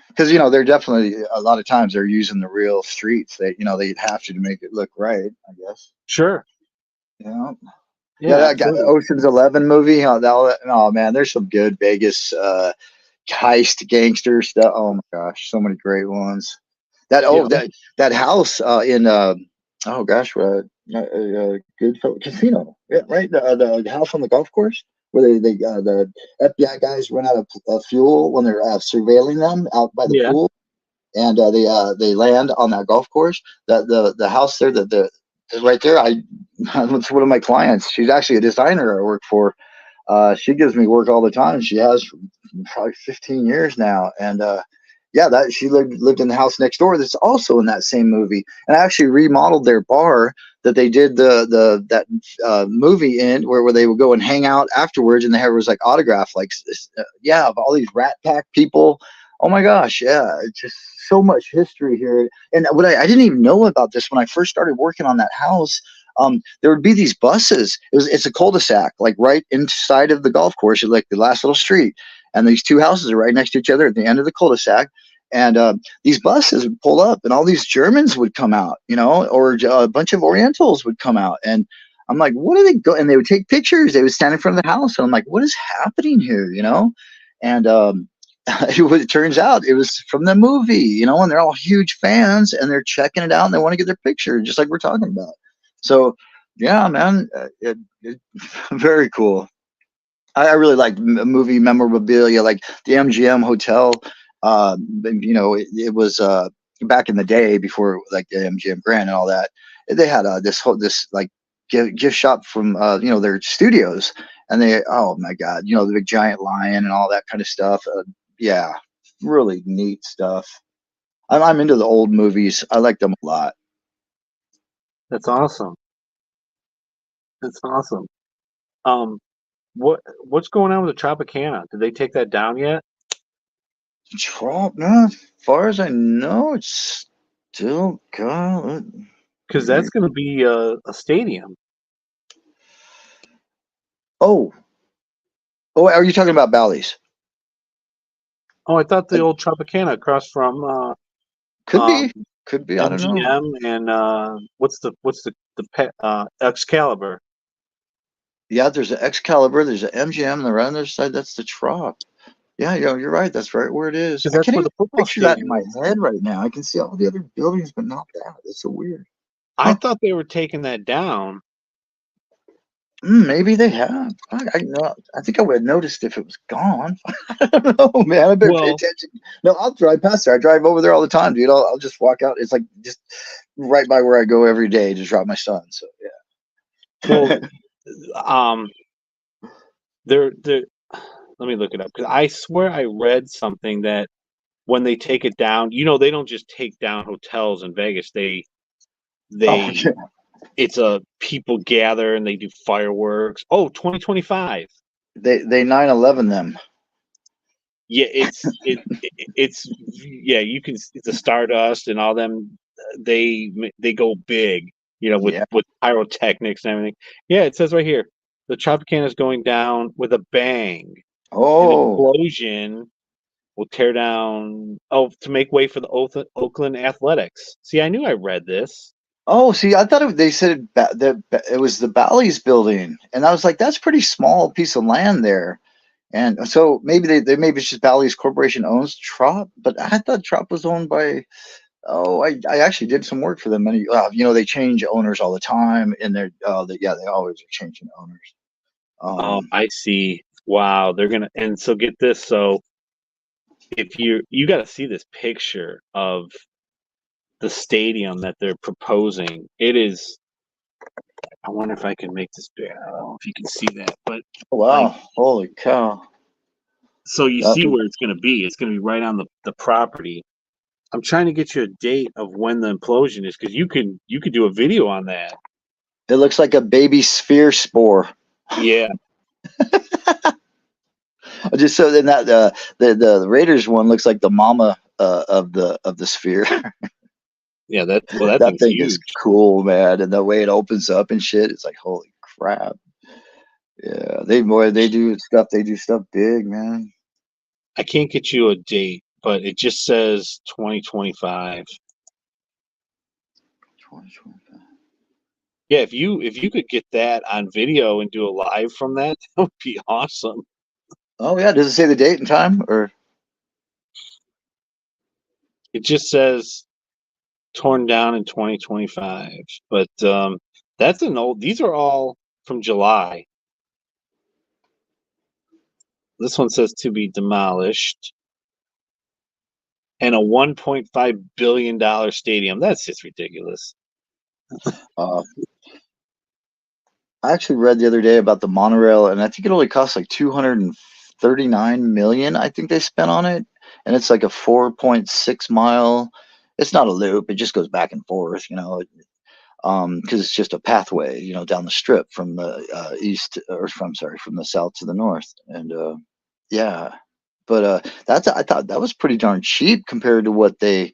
because they're definitely a lot of times they're using the real streets. They have to make it look right, I guess. Sure. Yeah. Yeah, Yeah, that got absolutely. Ocean's 11 movie. Oh man, there's some good Vegas heist gangster stuff. Oh my gosh, so many great ones. That Yeah. oh that house in oh gosh, good casino. Yeah, right. The house on the golf course where the FBI guys run out of fuel when they're surveilling them out by the Yeah. pool, and they land on that golf course. The house there, the right there. It's one of my clients. She's actually a designer I work for. She gives me work all the time. She has for probably 15 years now, and yeah, that she lived in the house next door. That's also in that same movie, and I actually remodeled their bar that they did that movie in where they would go and hang out afterwards, and there was like autograph, like yeah, of all these Rat Pack people. Oh my gosh, yeah, it's just so much history here. And what I didn't even know about this when I first started working on that house. There would be these buses. It's a cul-de-sac, like right inside of the golf course, like the last little street. And these two houses are right next to each other at the end of the cul-de-sac. And these buses would pull up, and all these Germans would come out, or a bunch of Orientals would come out. And I'm like, what are they go? And they would take pictures. They would stand in front of the house, and I'm like, what is happening here, And it turns out it was from the movie, and they're all huge fans, and they're checking it out, and they want to get their picture, just like we're talking about. So, yeah, man, very cool. I really like movie memorabilia, like the MGM Hotel. It was back in the day before like the MGM Grand and all that. They had this like gift shop from their studios, and oh my god, the big giant lion and all that kind of stuff. Yeah, really neat stuff. I'm into the old movies. I like them a lot. That's awesome. That's awesome. Um, what's going on with the Tropicana? Did they take that down yet? Trump, no, as far as I know, it's still got. Because that's going to be a stadium. Oh, oh, are you talking about Bally's? Oh, I thought the old Tropicana across from Could um, be, could be. I don't know. MGM and what's the pet Excalibur? Yeah, there's an Excalibur, there's an MGM, and the other side that's the Trop. Yeah, you're right. That's right where it is. Because I that's can't where even the football picture that in stadium my is. head right now. I can see all the other buildings, but not that. It's so weird. I Huh? thought they were taking that down. Maybe they have. I know. I think I would have noticed if it was gone. I don't know, man. I better pay Well, attention. No, I'll drive past there. I drive over there all the time, dude. I'll just walk out. It's like just right by where I go every day to drop my son. So well, yeah. um, they're. Let me look it up because I swear I read something that when they take it down, they don't just take down hotels in Vegas. Oh They yeah. it's a people gather and they do fireworks. Oh, 2025. They 9/11 them. Yeah, it's yeah, you can it's the Stardust and all them they go big. Yeah. with pyrotechnics and everything. Yeah, it says right here, the Tropicana is going down with a bang. An Oh. explosion will tear down, to make way for the Oakland Athletics. See, I knew I read this. Oh, see, I thought they said that it was the Bally's building, and I was like, that's a pretty small piece of land there. And so maybe they maybe it's just Bally's Corporation owns Trop, but I thought Trop was owned by. Oh, I actually did some work for them. Many, they change owners all the time, and they always are changing owners. Oh, Um, I see. Wow, they're gonna, and so get this. So if you got to see this picture of the stadium that they're proposing. It is. I wonder if I can make this big. I don't know if you can see that, but like, wow, holy cow! so you That, see where it's going to be. It's going to be right on the property. I'm trying to get you a date of when the implosion is because you could do a video on that. it looks like a baby sphere spore. Yeah, Just so then that the Raiders one looks like the mama of the sphere. yeah. That That thing's thing is huge. cool, man, and the way it opens up and shit, it's like holy crap. Yeah, they do stuff. They do stuff big, man. I can't get you a date, but it just says 2025. 2025. Yeah, if you could get that on video and do a live from that, that would be awesome. Oh yeah, does it say the date and time or? It just says torn down in 2025. But that's an old. These are all from July. This one says to be demolished, and a 1.5 billion dollar stadium. That's just ridiculous. Uh, I actually read the other day about the monorail, and I think it only costs like 239 million. I think they spent on it, and it's like a 4.6 mile. It's not a loop; it just goes back and forth, because it's just a pathway, down the strip from the east, or from sorry, from the south to the north, and yeah. But that's I thought that was pretty darn cheap compared to what they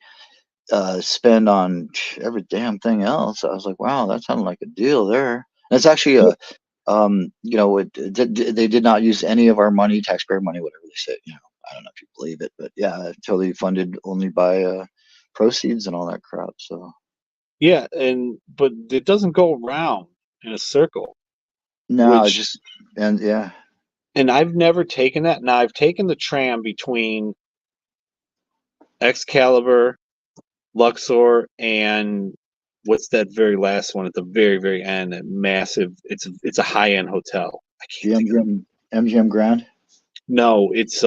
spend on every damn thing else. I was like, wow, that sounded like a deal there. And it's actually they did not use any of our money, taxpayer money, whatever they say. I don't know if you believe it, but yeah, totally funded only by proceeds and all that crap. So Yeah, but it doesn't go around in a circle, no, which and yeah, and I've never taken that. Now I've taken the tram between Excalibur, Luxor, and what's that very last one at the very very end? That massive. It's a high end hotel. I the can't think of it. MGM Grand. No, it's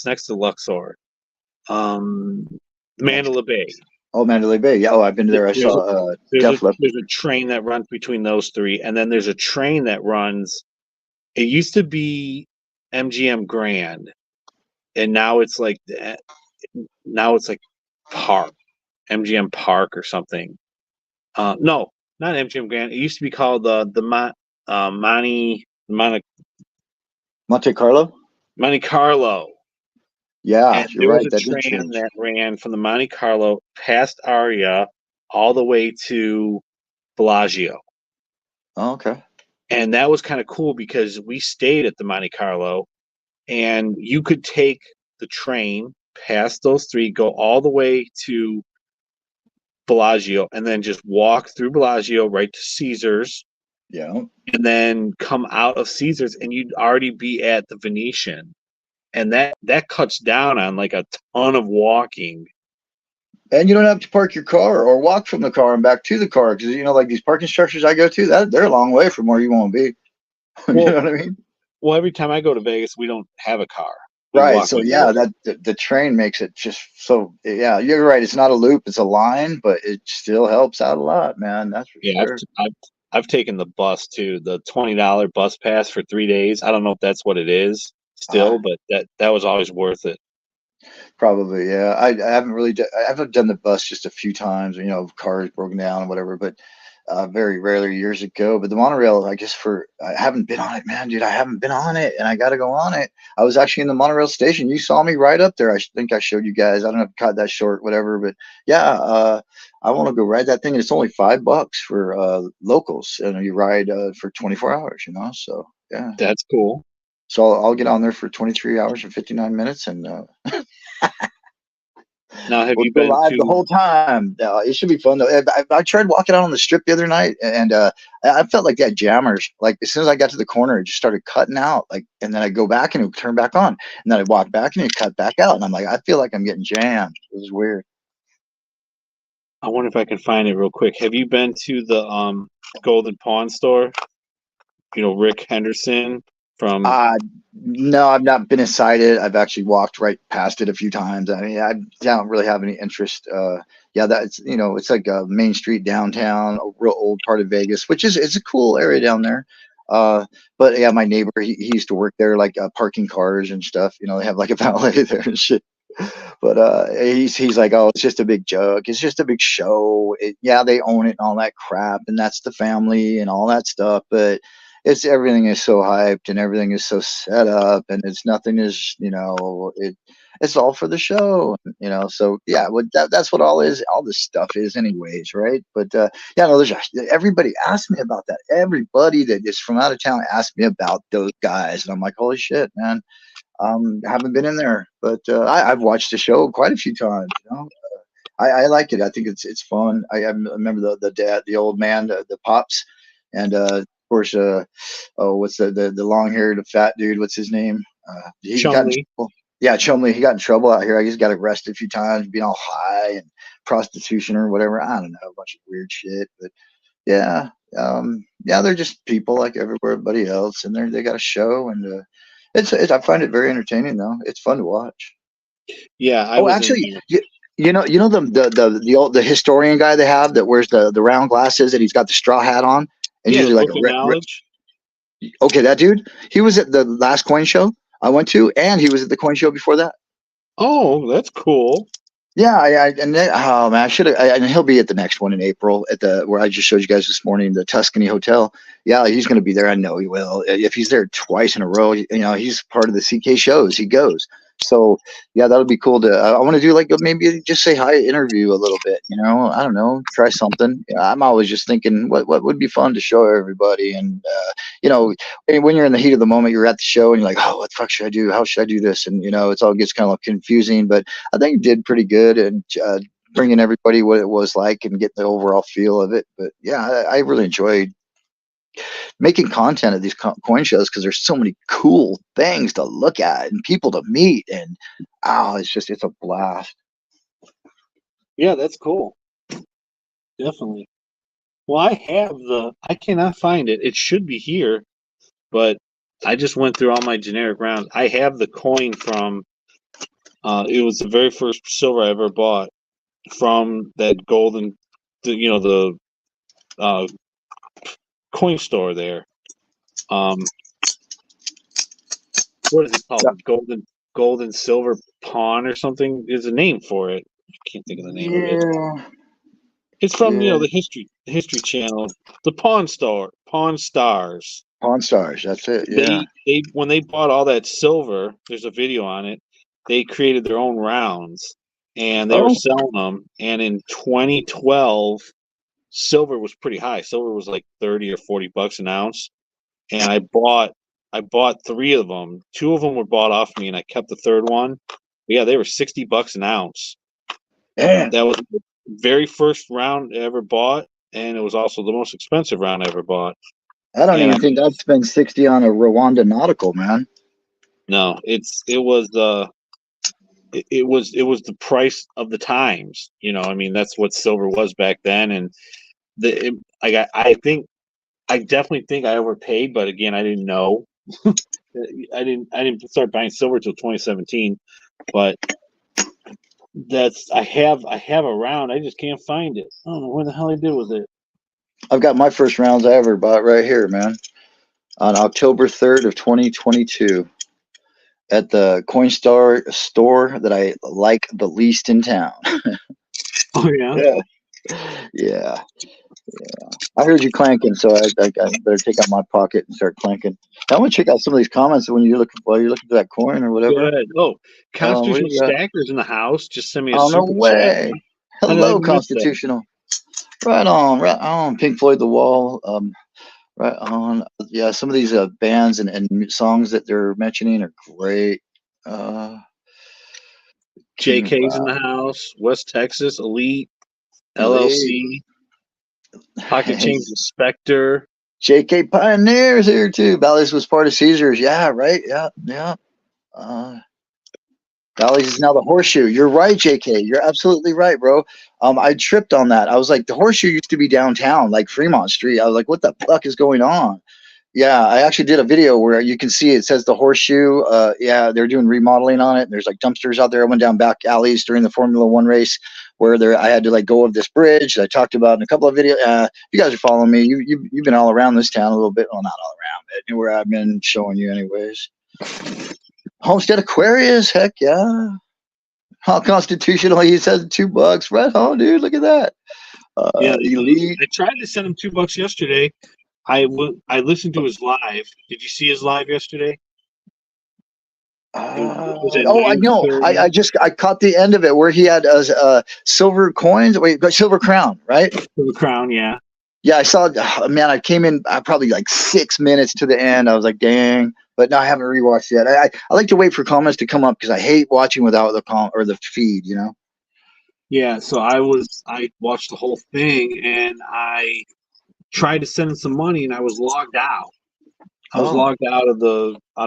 next to Luxor. Um, Next, Mandalay Bay. oh, Mandalay Bay. Yeah, oh, I've been there. I There's a saw Def Leppard. there's a train that runs between those three, and then there's a train that runs. It used to be MGM Grand, and now it's like Park, MGM Park or something. No, not MGM Grand. It used to be called Monte Carlo. Monte Carlo, Yeah, and you're there was right. a That did train change. that ran from the Monte Carlo past Aria all the way to Bellagio. Oh, okay. And that was kind of cool because we stayed at the Monte Carlo and you could take the train past those three, go all the way to Bellagio, and then just walk through Bellagio right to Caesars, Yeah. and then come out of Caesars, and you'd already be at the Venetian. And that cuts down on like a ton of walking. And you don't have to park your car or walk from the car and back to the car because like these parking structures I go to, that they're a long way from where you want to be. You Well, know what I mean? well, every time I go to Vegas, we don't have a car. We Right. walk So yeah, everywhere. that the train makes it just so yeah, you're right. It's not a loop, it's a line, but it still helps out a lot, man. That's for Yeah, sure. I've taken the bus too, the $20 bus pass for 3 days. I don't know if that's what it is Uh, still, but that was always worth it. Probably, yeah. I haven't really I haven't done the bus just a few times, cars broken down or whatever, but very rarely years ago. But the monorail, I guess I haven't been on it, man, dude. I haven't been on it, and I got to go on it. I was actually in the monorail station. You saw me right up there. I think I showed you guys. I don't know if I cut that short, whatever. But yeah, I want to go ride that thing, and it's only $5 for locals, and you ride for 24 hours. So yeah. That's cool. So I'll get on there for 23 hours and 59 minutes, and Now, have we'll you go been live the to? whole time. It should be fun though. I tried walking out on the strip the other night, and I felt like that jammers. Like as soon as I got to the corner, it just started cutting out. Like, and then I go back and it would turn back on, and then I walk back and it cut back out, and I'm like, I feel like I'm getting jammed. It was weird. I wonder if I can find it real quick. Have you been to the Golden Pawn store? Rick Henderson from. No, I've not been inside it. I've actually walked right past it a few times. I mean, I don't really have any interest. Yeah, that's it's like a main street downtown, a real old part of Vegas, which is it's a cool area down there. Uh, but yeah, my neighbor, he used to work there, like parking cars and stuff. They have like a valet there and shit. But he's like, oh, it's just a big joke. It's just a big show. Yeah, they own it and all that crap, and that's the family and all that stuff. But everything is so hyped and everything is so set up, and it's nothing is it's all for the show. So yeah, that's what all this stuff is, anyways, right? But yeah, no, everybody asked me about that. Everybody that is from out of town asked me about those guys, and I'm like, holy shit, man. Haven't been in there, but I've watched the show quite a few times. I like it. I think it's fun. I remember the dad, the old man, the pops, and of course, what's the long haired fat dude? What's his name? He got in Chumley. trouble. Yeah, Chumley. He got in trouble out here. I guess got arrested a few times, being all high and prostitution or whatever. I don't know, a bunch of weird shit. But yeah, yeah, they're just people like everybody else, and they got a show, and I find it very entertaining though. It's fun to watch. Yeah, I Oh, was in actually, there. you know the historian guy they have that wears the round glasses and he's got the straw hat on and Yeah, usually like Book of Knowledge. okay, that dude, he was at the last coin show I went to, and he was at the coin show before that. Oh, that's cool. Yeah, and then, oh man, I should have. And he'll be at the next one in April at the where I just showed you guys this morning, the Tuscany Hotel. Yeah, he's going to be there. I know he will. If he's there twice in a row, he's part of the CK shows. He goes. So yeah, that'll be cool to. I want to do like maybe just say hi, interview a little bit. I don't know, try something. I'm always just thinking what would be fun to show everybody, and when you're in the heat of the moment, you're at the show and you're like, oh, what the fuck should I do? How should I do this? And it's all gets kind of confusing, but I think it did pretty good, and bringing everybody what it was like and getting the overall feel of it. But yeah, I really enjoyed making content at these coin shows because there's so many cool things to look at and people to meet, and it's a blast. Yeah, that's cool. Definitely. Well, I cannot find it. It should be here, but I just went through all my generic rounds. I have the coin from, it was the very first silver I ever bought from that the coin store there. What is it Yeah. called? Golden Silver Pawn or something? There's a name for it. I can't think of the name of it. Yeah. It's from, Yeah. the History Channel. The Pawn Store. Pawn Stars. Pawn Stars. That's it. Yeah. They when they bought all that silver, there's a video on it. They created their own rounds and they were Oh, selling them. And in 2012, silver was pretty high. Silver was like 30 or $40 an ounce. And I bought three of them. Two of them were bought off me, and I kept the third one. But yeah, they were $60 an ounce. man. That was the very first round I ever bought, and it was also the most expensive round I ever bought. I don't And even think I'd spend 60 on a Rwanda nautical, man. no, it was the price of the times. I mean, that's what silver was back then, and I definitely think I overpaid, but again, I didn't know. I didn't start buying silver till 2017, but I have a round. I just can't find it. I don't know where the hell I did with it. I've got my first rounds I ever bought right here, man. On October 3rd of 2022 at the Coinstar store that I like the least in town. Oh yeah. Yeah. Yeah. I heard you clanking, so I better take out my pocket and start clanking. I want to check out some of these comments when you're looking for that coin or whatever. Good. Oh, What do Constitutional you got? Stackers in the house. Just send me a Oh, no super chat. way. How did I Hello, miss that? Constitutional. Right on, right on. Pink Floyd, The Wall. Right on. Yeah, some of these bands and songs that they're mentioning are great. King JK's in Wow, the house. West Texas Elite Elite. LLC. Pocket Change Inspector. JK Pioneers here too. Bally's was part of Caesars. Yeah, right. Yeah, yeah. Bally's is now the Horseshoe. You're right, JK. You're absolutely right, bro. I tripped on that. I was like, the Horseshoe used to be downtown, like Fremont Street. I was like, what the fuck is going on? Yeah, I actually did a video where you can see it says the Horseshoe. Yeah, they're doing remodeling on it. There's like dumpsters out there. I went down back alleys during the Formula One race where I had to like go over this bridge that I talked about in a couple of videos. You guys are following me. You've been all around this town a little bit. Well, not all around, but where I've been showing you anyways. Homestead Aquarius, heck yeah. How constitutional? He says $2. Right on, dude. Look at that. Yeah, Elite. I tried to send him $2 yesterday. I listened to his live. Did you see his live yesterday? It was at I know. 9:30. I caught the end of it where he had silver coins. Wait, silver crown, right? For the crown, yeah. Yeah, I saw. Man, I came in probably like 6 minutes to the end. I was like, dang. But no, I haven't rewatched yet. I like to wait for comments to come up because I hate watching without the feed. You know. Yeah, so I watched the whole thing and I tried to send him some money and I was logged out. I was logged out of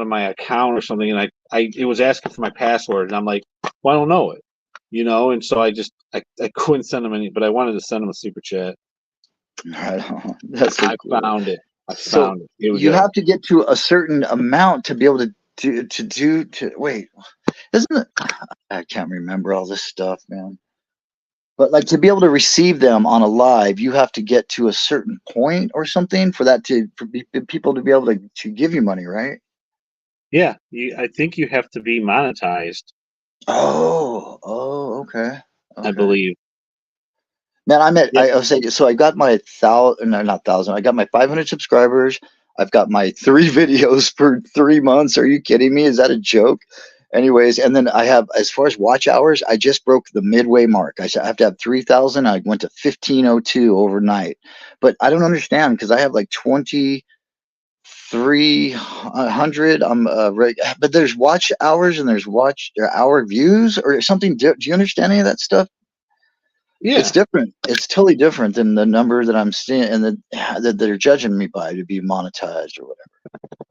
my account or something, and I it was asking for my password, and I'm like, well, I don't know it, and so I couldn't send him any, but I wanted to send him a super chat. That's so cool. Found it. I So found it. Here we you go. have to get to a certain amount to be able to wait. Isn't it? I can't remember all this stuff, man. But like to be able to receive them on a live, you have to get to a certain point or something for people to be able to give you money, right? Yeah, I think you have to be monetized. Okay. I believe. Man, I was saying, so I got my not thousand. I got my 500 subscribers. I've got my 3 videos for 3 months. Are you kidding me? Is that a joke? Anyways, and then I have, as far as watch hours, I just broke the midway mark. I said I have to have 3,000. I went to 1,502 overnight, but I don't understand because I have like 2,300. But there's watch hours and there's watch hour views or something. Do you understand any of that stuff? Yeah. It's different. It's totally different than the number that I'm seeing and that they're judging me by to be monetized or whatever.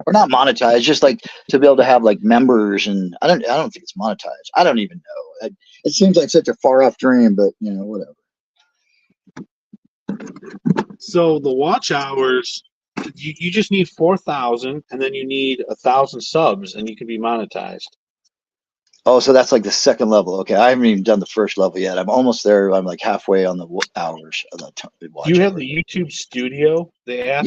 Or not monetized, just like to be able to have like members and I don't think it's monetized. I don't even know. It seems like such a far off dream, but whatever. So the watch hours, you just need 4,000, and then you need 1,000 subs, and you can be monetized. Oh, so that's like the second level. Okay, I haven't even done the first level yet. I'm almost there. I'm like halfway on the hours of the watch. Do you have the YouTube Studio, the app?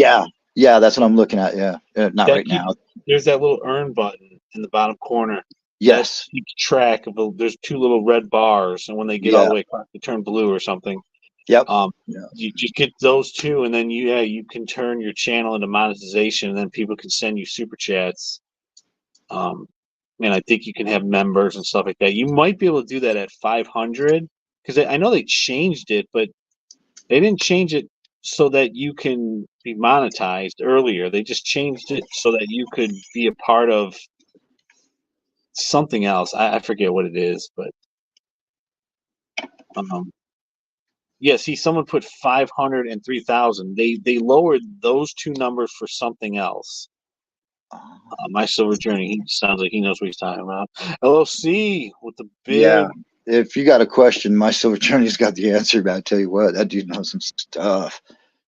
Yeah, that's what I'm looking at. Yeah, not right now. There's that little earn button in the bottom corner. Yes. That keeps track of there's 2 little red bars, and when they get all the way across, they turn blue or something. Yep. You just get those 2, and then you can turn your channel into monetization, and then people can send you super chats. And I think you can have members and stuff like that. You might be able to do that at 500 because I know they changed it, but they didn't change it so that you can be monetized earlier. They just changed it so that you could be a part of something else. I forget what it is, but yeah. See, someone put 500 and 3,000. They lowered those 2 numbers for something else. My Silver Journey. He sounds like he knows what he's talking about. LOC with the big. Yeah. If you got a question, my Silver Journey's got the answer. But I tell you what, that dude knows some stuff.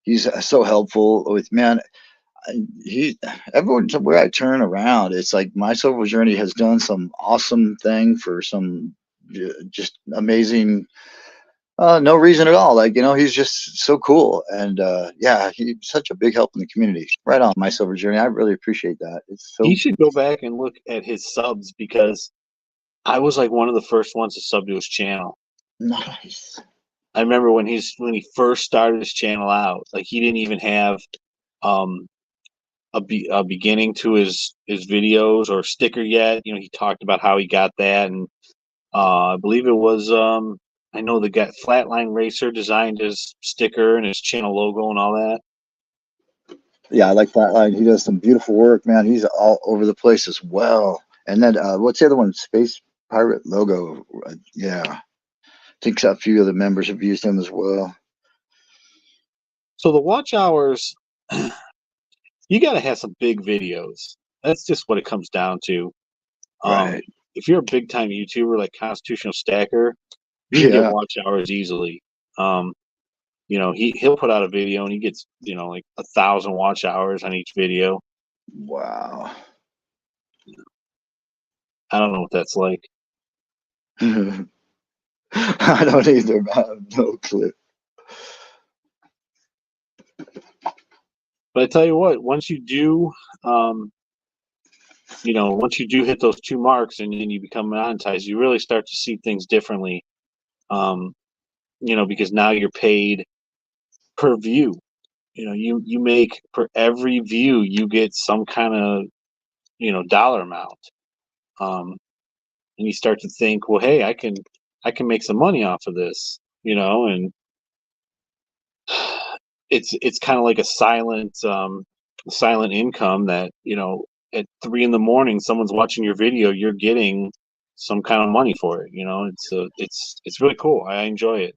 He's so helpful with everyone where I turn around, it's like my Silver Journey has done some awesome thing for some just amazing. No reason at all. Like, he's just so cool. And yeah, he's such a big help in the community. Right on, my Silver Journey. I really appreciate that. He should go back and look at his subs because I was like one of the first ones to sub to his channel. Nice. I remember when he first started his channel out, like he didn't even have um a beginning to his videos or sticker yet. You know, he talked about how he got that, and I believe it was I know the guy Flatline Racer designed his sticker and his channel logo and all that. Yeah, I like Flatline. He does some beautiful work, man. He's all over the place as well. And then what's the other one? Space Pirate logo. Yeah, I think a few of the members have used him as well. So the watch hours, you got to have some big videos. That's just what it comes down to. Right. If you're a big time YouTuber like Constitutional Stacker, you can get Yeah. watch hours easily. Um, you know, he'll put out a video and he gets, you know, like 1,000 watch hours on each video. Wow. I don't know what that's like. I don't either. I have no clue. But I tell you what, once you do hit those two marks and you become monetized, you really start to see things differently. Um, because now you're paid per view. You know, you make for every view you get some kind of dollar amount. And you start to think, well, hey, I can make some money off of this, and it's kind of like a silent income that at 3 in the morning someone's watching your video, you're getting some kind of money for it. It's really cool. I enjoy it.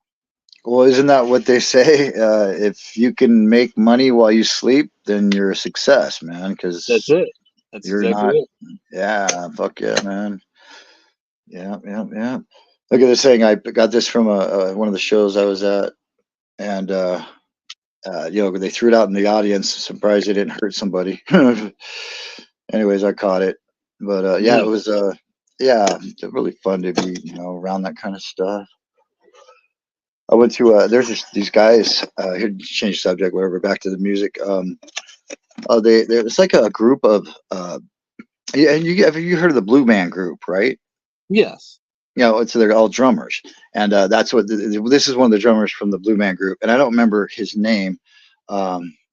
Well, isn't that what they say? If you can make money while you sleep, then you're a success, man. That's Because it. That's you're exactly not. it. Yeah, fuck yeah, man. Yeah, yeah, yeah. Look at this thing. I got this from one of the shows I was at, and they threw it out in the audience. Surprised it didn't hurt somebody. Anyways, I caught it, but yeah, it was Nice. yeah, really fun to be around that kind of stuff. I went to there's these guys here to change subject, whatever. Back to the music. It's like a group of yeah. And have you heard of the Blue Man Group, right? Yes. It's they're all drummers, and that's what this is. One of the drummers from the Blue Man Group, and I don't remember his name.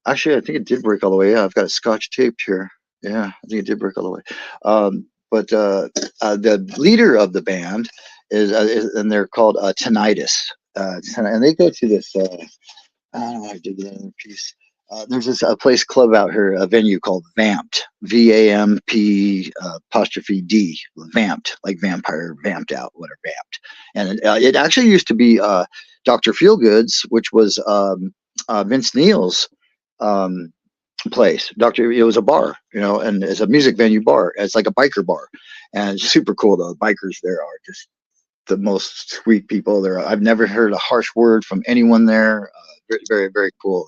Actually, I think it did break all the way. Yeah, I've got a Scotch tape here. Yeah, I think it did break all the way. But the leader of the band and they're called Tinnitus, and they go to this. I don't know how I did that other piece. There's this a place club out here, a venue called Vamped, VAMP apostrophe D, Vamped, like vampire, vamped out, whatever, Vamped. And it actually used to be Dr. Feelgood's, which was Vince Neil's place. It was a bar, and it's a music venue bar. It's like a biker bar, and it's super cool though. The bikers there are just the most sweet people there. I've never heard a harsh word from anyone there. Very, very, very cool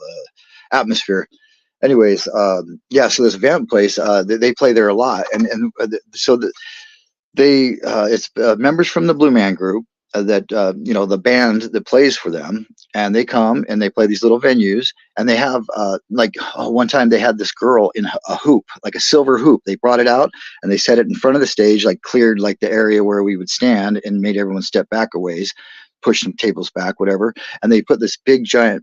atmosphere. Anyways, yeah. So this Vamp place, they play there a lot, and so it's members from the Blue Man Group that the band that plays for them, and they come and they play these little venues, and they have one time they had this girl in a hoop, like a silver hoop. They brought it out and they set it in front of the stage, like cleared like the area where we would stand, and made everyone step back a ways, push some tables back, whatever. And they put this big giant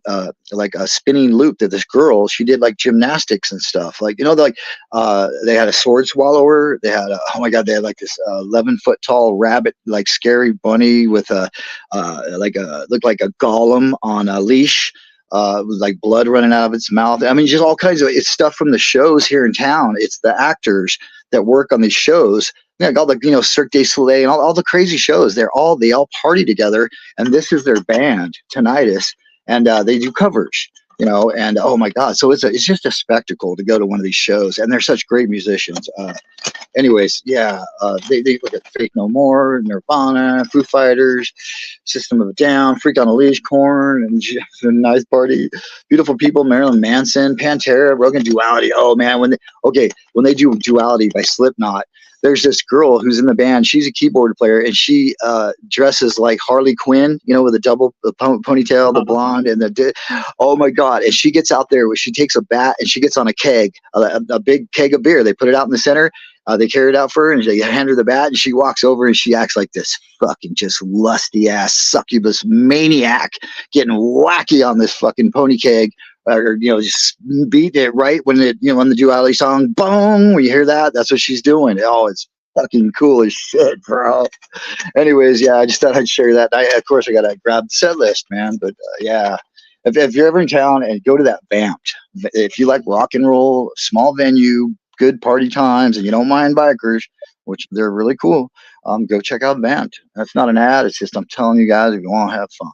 like a spinning loop that this girl, she did like gymnastics and stuff, like they had a sword swallower. They had oh my god, they had like this 11-foot tall rabbit, like scary bunny with a looked like a golem on a leash, with like blood running out of its mouth. I mean, just all kinds of it's stuff from the shows here in town. It's the actors that work on these shows. Yeah, all the Cirque du Soleil and all the crazy shows. They all party together, and this is their band, Tinnitus, and they do covers. And oh my god, so it's just a spectacle to go to one of these shows, and they're such great musicians. Anyways, yeah, they look at Fake No More, Nirvana, Foo Fighters, System of a Down, Freak on a Leash, Korn, and Nice Party, Beautiful People, Marilyn Manson, Pantera, Rogan, Duality. Oh man, when they do Duality by Slipknot, there's this girl who's in the band. She's a keyboard player, and she dresses like Harley Quinn, with a double ponytail, the blonde, and oh my god! And she gets out there, she takes a bat and she gets on a keg, a big keg of beer. They put it out in the center. They carry it out for her, and they hand her the bat, and she walks over, and she acts like this fucking just lusty ass succubus maniac, getting wacky on this fucking pony keg, or just beat it right when when the duality song, boom, when you hear that, that's what she's doing. Oh, it's fucking cool as shit, bro. Anyways, yeah, I just thought I'd share that. Of course, I gotta grab the set list, man. But yeah, if you're ever in town, and go to that Vamped, if you like rock and roll, small venue, good party times, and you don't mind bikers, which they're really cool, go check out Vamped. That's not an ad. It's just I'm telling you guys if you want to have fun.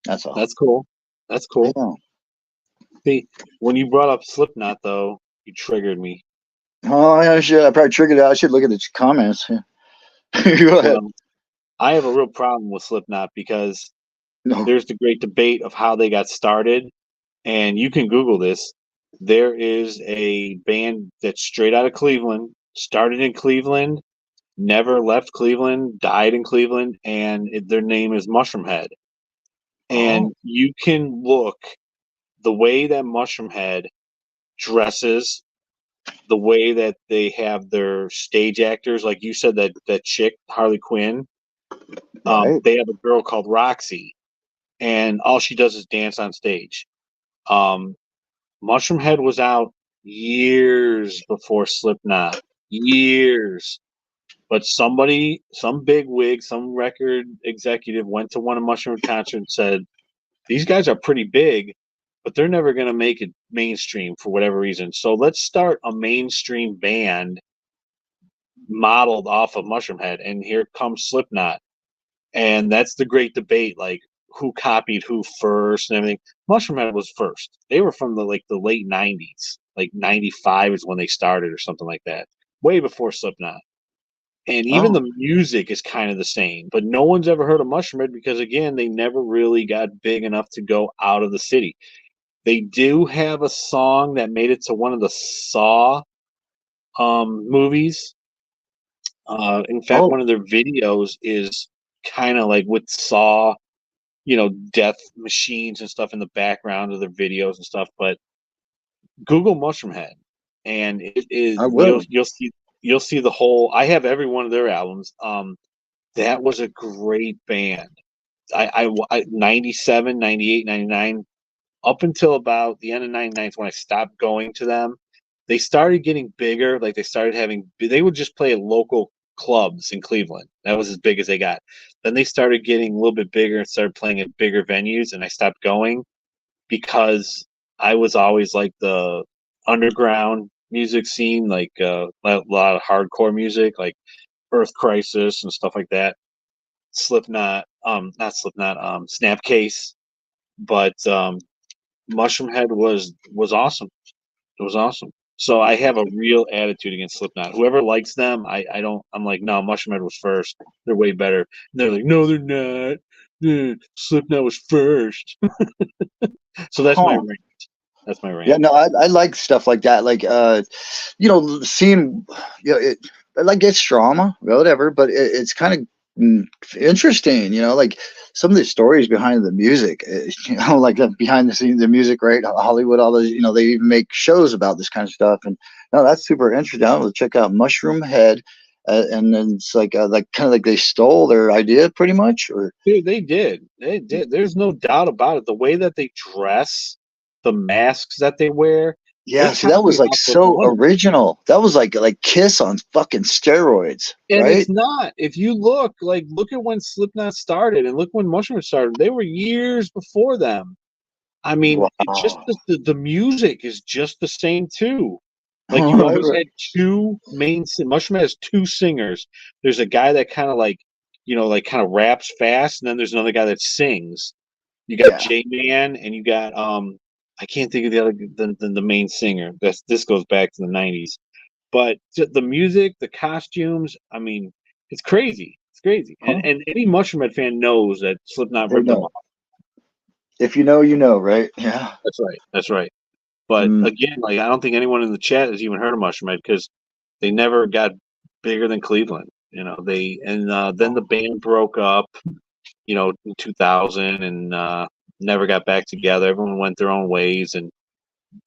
That's all. That's cool. That's cool. Yeah. See, when you brought up Slipknot, though, you triggered me. Oh, yeah, shit. I probably triggered it. I should look at the comments. Go ahead. Well, I have a real problem with Slipknot because No. there's the great debate of how they got started, and you can Google this. There is a band that's straight out of Cleveland, started in Cleveland, never left Cleveland, died in Cleveland, and their name is Mushroomhead. And you can look the way that Mushroomhead dresses, the way that they have their stage actors, like you said, that chick Harley Quinn. Right. They have a girl called Roxy, and all she does is dance on stage. Mushroomhead was out years before Slipknot, years. But some big wig, some record executive went to one of Mushroomhead concerts and said, "These guys are pretty big, but they're never going to make it mainstream for whatever reason. So let's start a mainstream band modeled off of Mushroomhead." And here comes Slipknot. And that's the great debate, like who copied who first and everything. Mushroomhead was first. They were from the late '90s, like '95 is when they started or something like that, way before Slipknot. And even the music is kind of the same, but no one's ever heard of Mushroomhead because again, they never really got big enough to go out of the city. They do have a song that made it to one of the Saw movies. In fact, one of their videos is kind of like with Saw, death machines and stuff in the background of their videos and stuff. But Google Mushroomhead, and it is I will. you'll see the whole. I have every one of their albums. That was a great band. I 97, 98, 99, up until about the end of '99 when I stopped going to them. They started getting bigger. Like they would just play at local clubs in Cleveland. That was as big as they got. Then they started getting a little bit bigger and started playing at bigger venues, and I stopped going because I was always like the underground music scene, like a lot of hardcore music, like Earth Crisis and stuff like that. Slipknot, not Slipknot, Snapcase, but Mushroomhead was awesome. It was awesome. So I have a real attitude against Slipknot. Whoever likes them, I don't. I'm like, no, Mushroomhead was first. They're way better. And they're like, no, they're not. Slipknot was first. So that's my rant. That's my rant. Yeah, no, I like stuff like that. Like, seeing, like it's drama, whatever, but it's kind of interesting, like some of the stories behind the music, like behind the scenes, the music, right? Hollywood, all those, they even make shows about this kind of stuff. And no, that's super interesting. I'll check out Mushroomhead. And then it's like kind of like they stole their idea pretty much, or dude, they did. They did. There's no doubt about it. The way that they dress, the masks that they wear. Yeah, see, that was like so original. That was like Kiss on fucking steroids, and right? It's not. If you look at when Slipknot started and look when Mushroom started, they were years before them. I mean, just the music is just the same too. Like you always had two main. Mushroom has two singers. There's a guy that kind of kind of raps fast, and then there's another guy that sings. You got J-Man, and you got I can't think of the other the main singer. This goes back to the '90s, but the music, the costumes. I mean, it's crazy. It's crazy, and any Mushroomhead fan knows that Slipknot ripped them off. If you know, you know, right? Yeah, that's right. That's right. But again, like I don't think anyone in the chat has even heard of Mushroomhead because they never got bigger than Cleveland. Then the band broke up. In 2000 and never got back together. Everyone went their own ways, and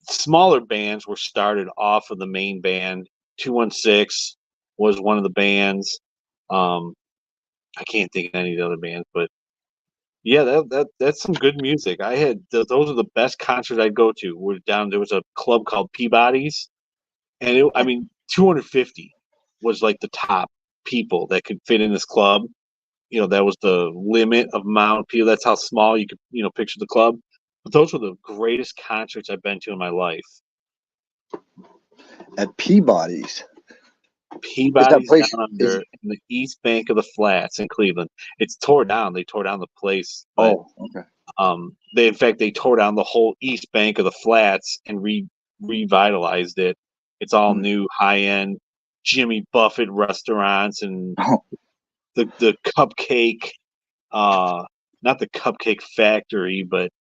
smaller bands were started off of the main band 216 was one of the bands. Um, I can't think of any of the other bands, but yeah, that's some good music. I had those are the best concerts I'd go to. We're down there was a club called Peabody's, and I mean 250 was like the top people that could fit in this club. That was the limit of amount of people. That's how small you could picture the club. But those were the greatest concerts I've been to in my life. At Peabody's. Is that Peabody's place down is? under in the east bank of the Flats in Cleveland. It's tore down. They tore down the place, but Oh, okay. they tore down the whole east bank of the Flats and revitalized it. It's all Mm. new, high end Jimmy Buffett restaurants and Oh, the cupcake, not the Cupcake Factory, but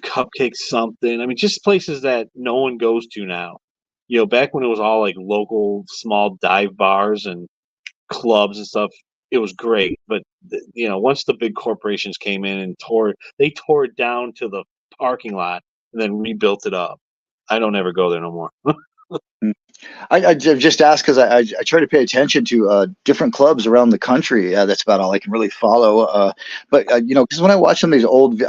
Cupcake something. I mean, just places that no one goes to now. Back when it was all like local small dive bars and clubs and stuff, it was great. But once the big corporations came in and they tore it down to the parking lot and then rebuilt it up. I don't ever go there no more. mm. I just asked because I try to pay attention to different clubs around the country. That's about all I can really follow. But because when I watch some of these old,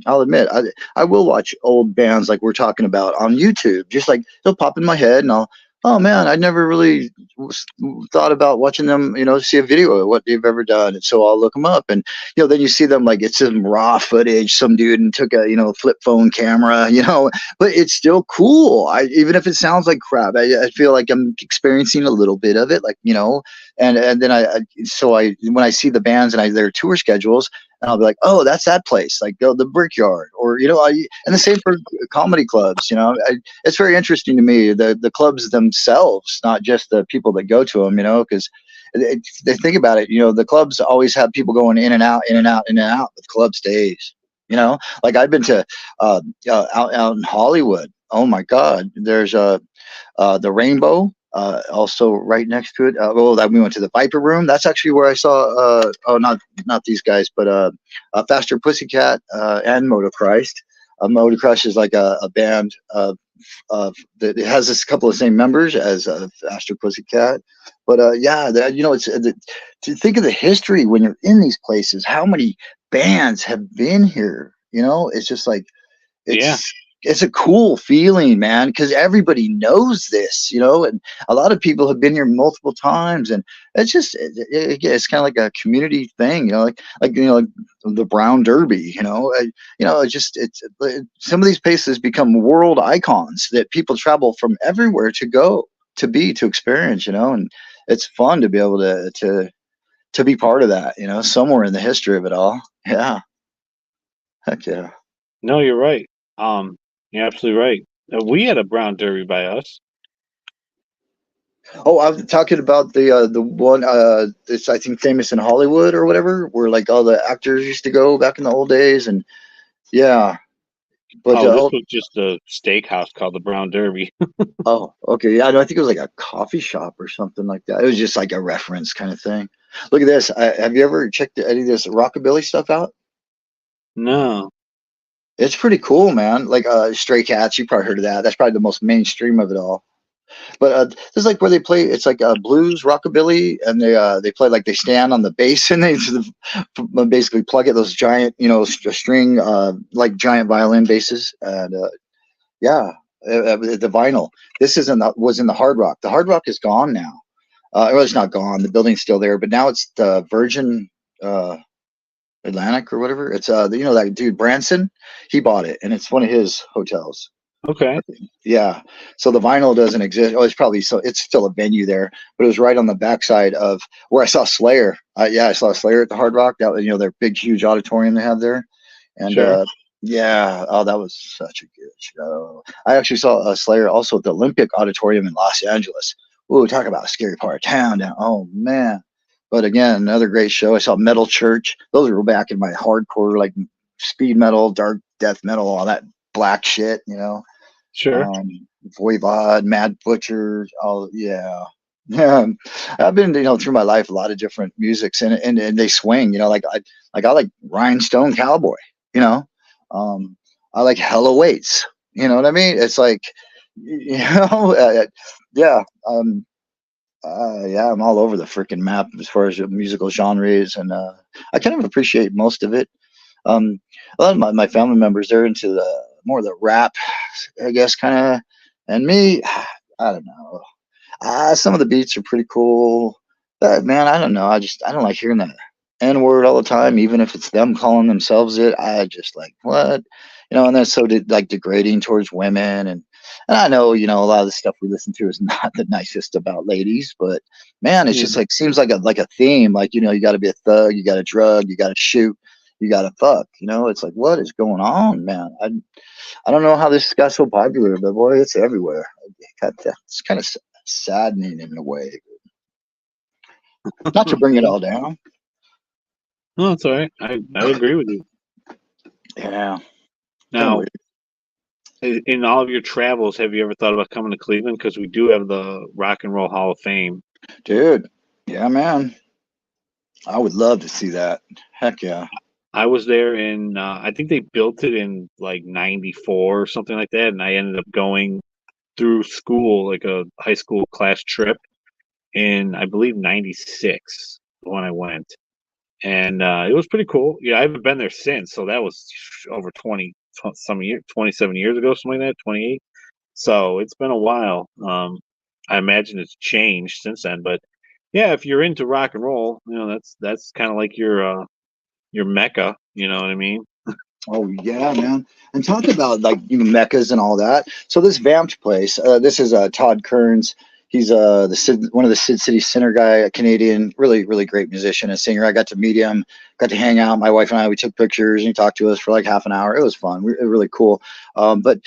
I'll admit I will watch old bands like we're talking about on YouTube. Just like they'll pop in my head, and oh man, I never really thought about watching them. See a video of what they've ever done, and so I'll look them up, and then you see them like it's some raw footage, some dude and took a flip phone camera, but it's still cool. Even if it sounds like crap, I feel like I'm experiencing a little bit of it, like and then I when I see the bands and their tour schedules, and I'll be like, oh, that's that place, like the Brickyard, or and the same for comedy clubs. It's very interesting to me the clubs themselves, not just the people that go to them. Because they think about it. The clubs always have people going in and out, in and out, in and out. But the club stays. Like I've been to out in Hollywood. Oh my God, there's the Rainbow. Also right next to it. We went to the Viper Room. That's actually where I saw. Not these guys, but Faster Pussycat and Motochrist. Motochrist is like a band that it has this couple of same members as Faster Pussycat. But yeah, it's to think of the history when you're in these places. How many bands have been here? It's just like Yeah. it's a cool feeling, man, because everybody knows this, and a lot of people have been here multiple times, and it's just it's kind of like a community thing, like the Brown Derby, some of these places become world icons that people travel from everywhere to experience, and it's fun to be able to be part of that, somewhere in the history of it all. Yeah, heck yeah. No, you're right. You're absolutely right. We had a Brown Derby by us. Oh, I'm talking about the one it's I think famous in Hollywood or whatever, where like all the actors used to go back in the old days, and yeah. But Oh, this was just a steakhouse called the Brown Derby. oh, okay, yeah, no, I think it was like a coffee shop or something like that. It was just like a reference kind of thing. Look at this. Have you ever checked any of this rockabilly stuff out? No. It's pretty cool, man. Like Stray Cats, you probably heard of that. That's probably the most mainstream of it all. But this is like where they play. It's like blues, rockabilly, and they play like they stand on the bass and they basically plug it those giant, string like giant violin basses, and yeah, the vinyl. This was in the Hard Rock. The Hard Rock is gone now. Well, it's not gone. The building's still there, but now it's the Virgin Atlantic or whatever. It's that dude Branson. He bought it, and it's one of his hotels. Okay. Yeah. So the vinyl doesn't exist. Oh, it's still a venue there, but it was right on the backside of where I saw Slayer. Yeah, I saw Slayer at the Hard Rock. That their big, huge auditorium they have there. And Sure. yeah, oh, that was such a good show. I actually saw Slayer also at the Olympic Auditorium in Los Angeles. Ooh, talk about a scary part of town now. Oh man. But again, another great show. I saw Metal Church. Those were back in my hardcore, like speed metal, dark death metal, all that black shit, Sure. Voivod, Mad Butcher, all yeah. Yeah, I've been through my life a lot of different musics and they swing, I like Rhinestone Cowboy, I like Hella Waits, you know what I mean? It's like you know, yeah, yeah, I'm all over the freaking map as far as musical genres, and I kind of appreciate most of it. Um, a lot of my family members, they're into the more the rap, I guess, kind of, and me, I don't know. Some of the beats are pretty cool, but man, I don't know. I don't like hearing that N word all the time, even if it's them calling themselves it. I just like what, and that's so like degrading towards women, and I know a lot of the stuff we listen to is not the nicest about ladies, but man, it's Yeah. just like seems like a theme. Like you got to be a thug, you got to drug, you got to shoot, you got to fuck. It's like what is going on, man? I don't know how this got so popular, but boy, it's everywhere. It's kind of saddening in a way. Not to bring it Yeah. all down. No, it's all right. I agree with you. Yeah, kind of Now, weird. in all of your travels, have you ever thought about coming to Cleveland? Because we do have the Rock and Roll Hall of Fame. Dude, yeah, man. I would love to see that. Heck yeah. I was there in, I think they built it in like '94 or something like that, and I ended up going through school, like a high school class trip in, I believe, '96 when I went. And it was pretty cool. Yeah, I haven't been there since, so that was over 20 some year, 27 years ago, something like that, 28. So it's been a while. I imagine it's changed since then, but yeah, if you're into rock and roll, that's kind of like your mecca. You know what I mean? Oh yeah, man. And talk about like meccas and all that. So this vamped place. This is Todd Kearns. He's one of the Sid City Center guy, a Canadian, really really great musician and singer. I got to meet him, got to hang out. My wife and I we took pictures and he talked to us for like half an hour. It was fun, really cool. But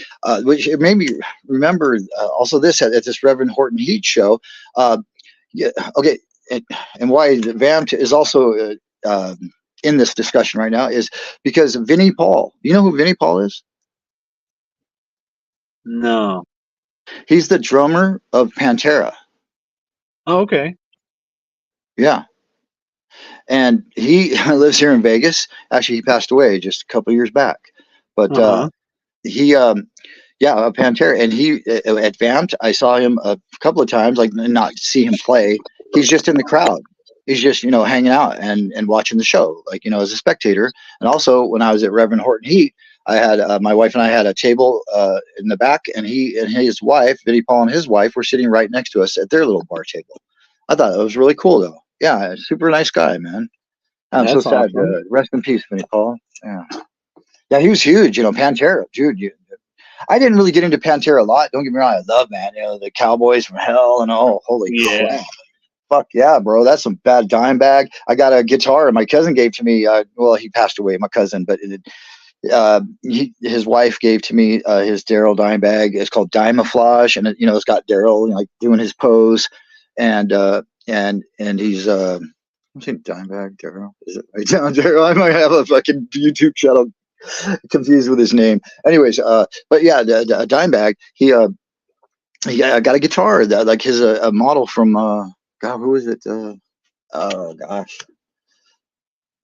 which it made me remember also this at this Reverend Horton Heat show. Uh, yeah, okay, and, and why vamped is also. In this discussion right now is because Vinnie Paul. You know who Vinnie Paul is? No. He's the drummer of Pantera. Oh, okay. Yeah, and he lives here in Vegas. Actually, he passed away just a couple of years back. But Uh-huh. he, yeah, Pantera, and he at Vamped. I saw him a couple of times, like not see him play. He's just in the crowd. He's just hanging out and watching the show, like as a spectator. And also when I was at Reverend Horton Heat, I had my wife and I had a table in the back, and he and his wife, Vinnie Paul and his wife, were sitting right next to us at their little bar table. I thought it was really cool, though. Yeah, super nice guy, man. I'm so That's sad. awesome. Rest in peace, Vinnie Paul. Yeah, yeah, he was huge. Pantera, dude. I didn't really get into Pantera a lot. Don't get me wrong, I love, man. The Cowboys from Hell and oh, holy Yeah. crap. Fuck yeah, bro. That's some bad dime bag. I got a guitar my cousin gave to me. Well, he passed away, my cousin, but his wife gave to me his Daryl dime bag. It's called Dimeflage, and it's got Daryl like doing his pose, and he's I'm saying dime bag Daryl. Is it right down Daryl? I might have a fucking YouTube channel confused with his name. Anyways, but yeah, the dime bag. He got a guitar that like his a model from God, who is it? Oh gosh,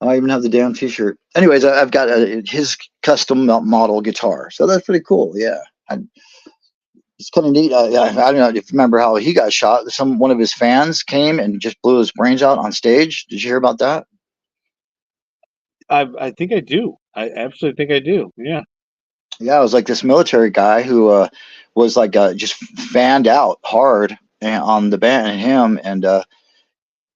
I even have the damn T-shirt. Anyways, I've got his custom model guitar, so that's pretty cool. Yeah, I, it's kind of neat. Yeah, I don't know if you remember how he got shot. One of his fans came and just blew his brains out on stage. Did you hear about that? I think I do. I absolutely think I do. Yeah. Yeah, it was like this military guy who was like just fanned out hard on the band and him, and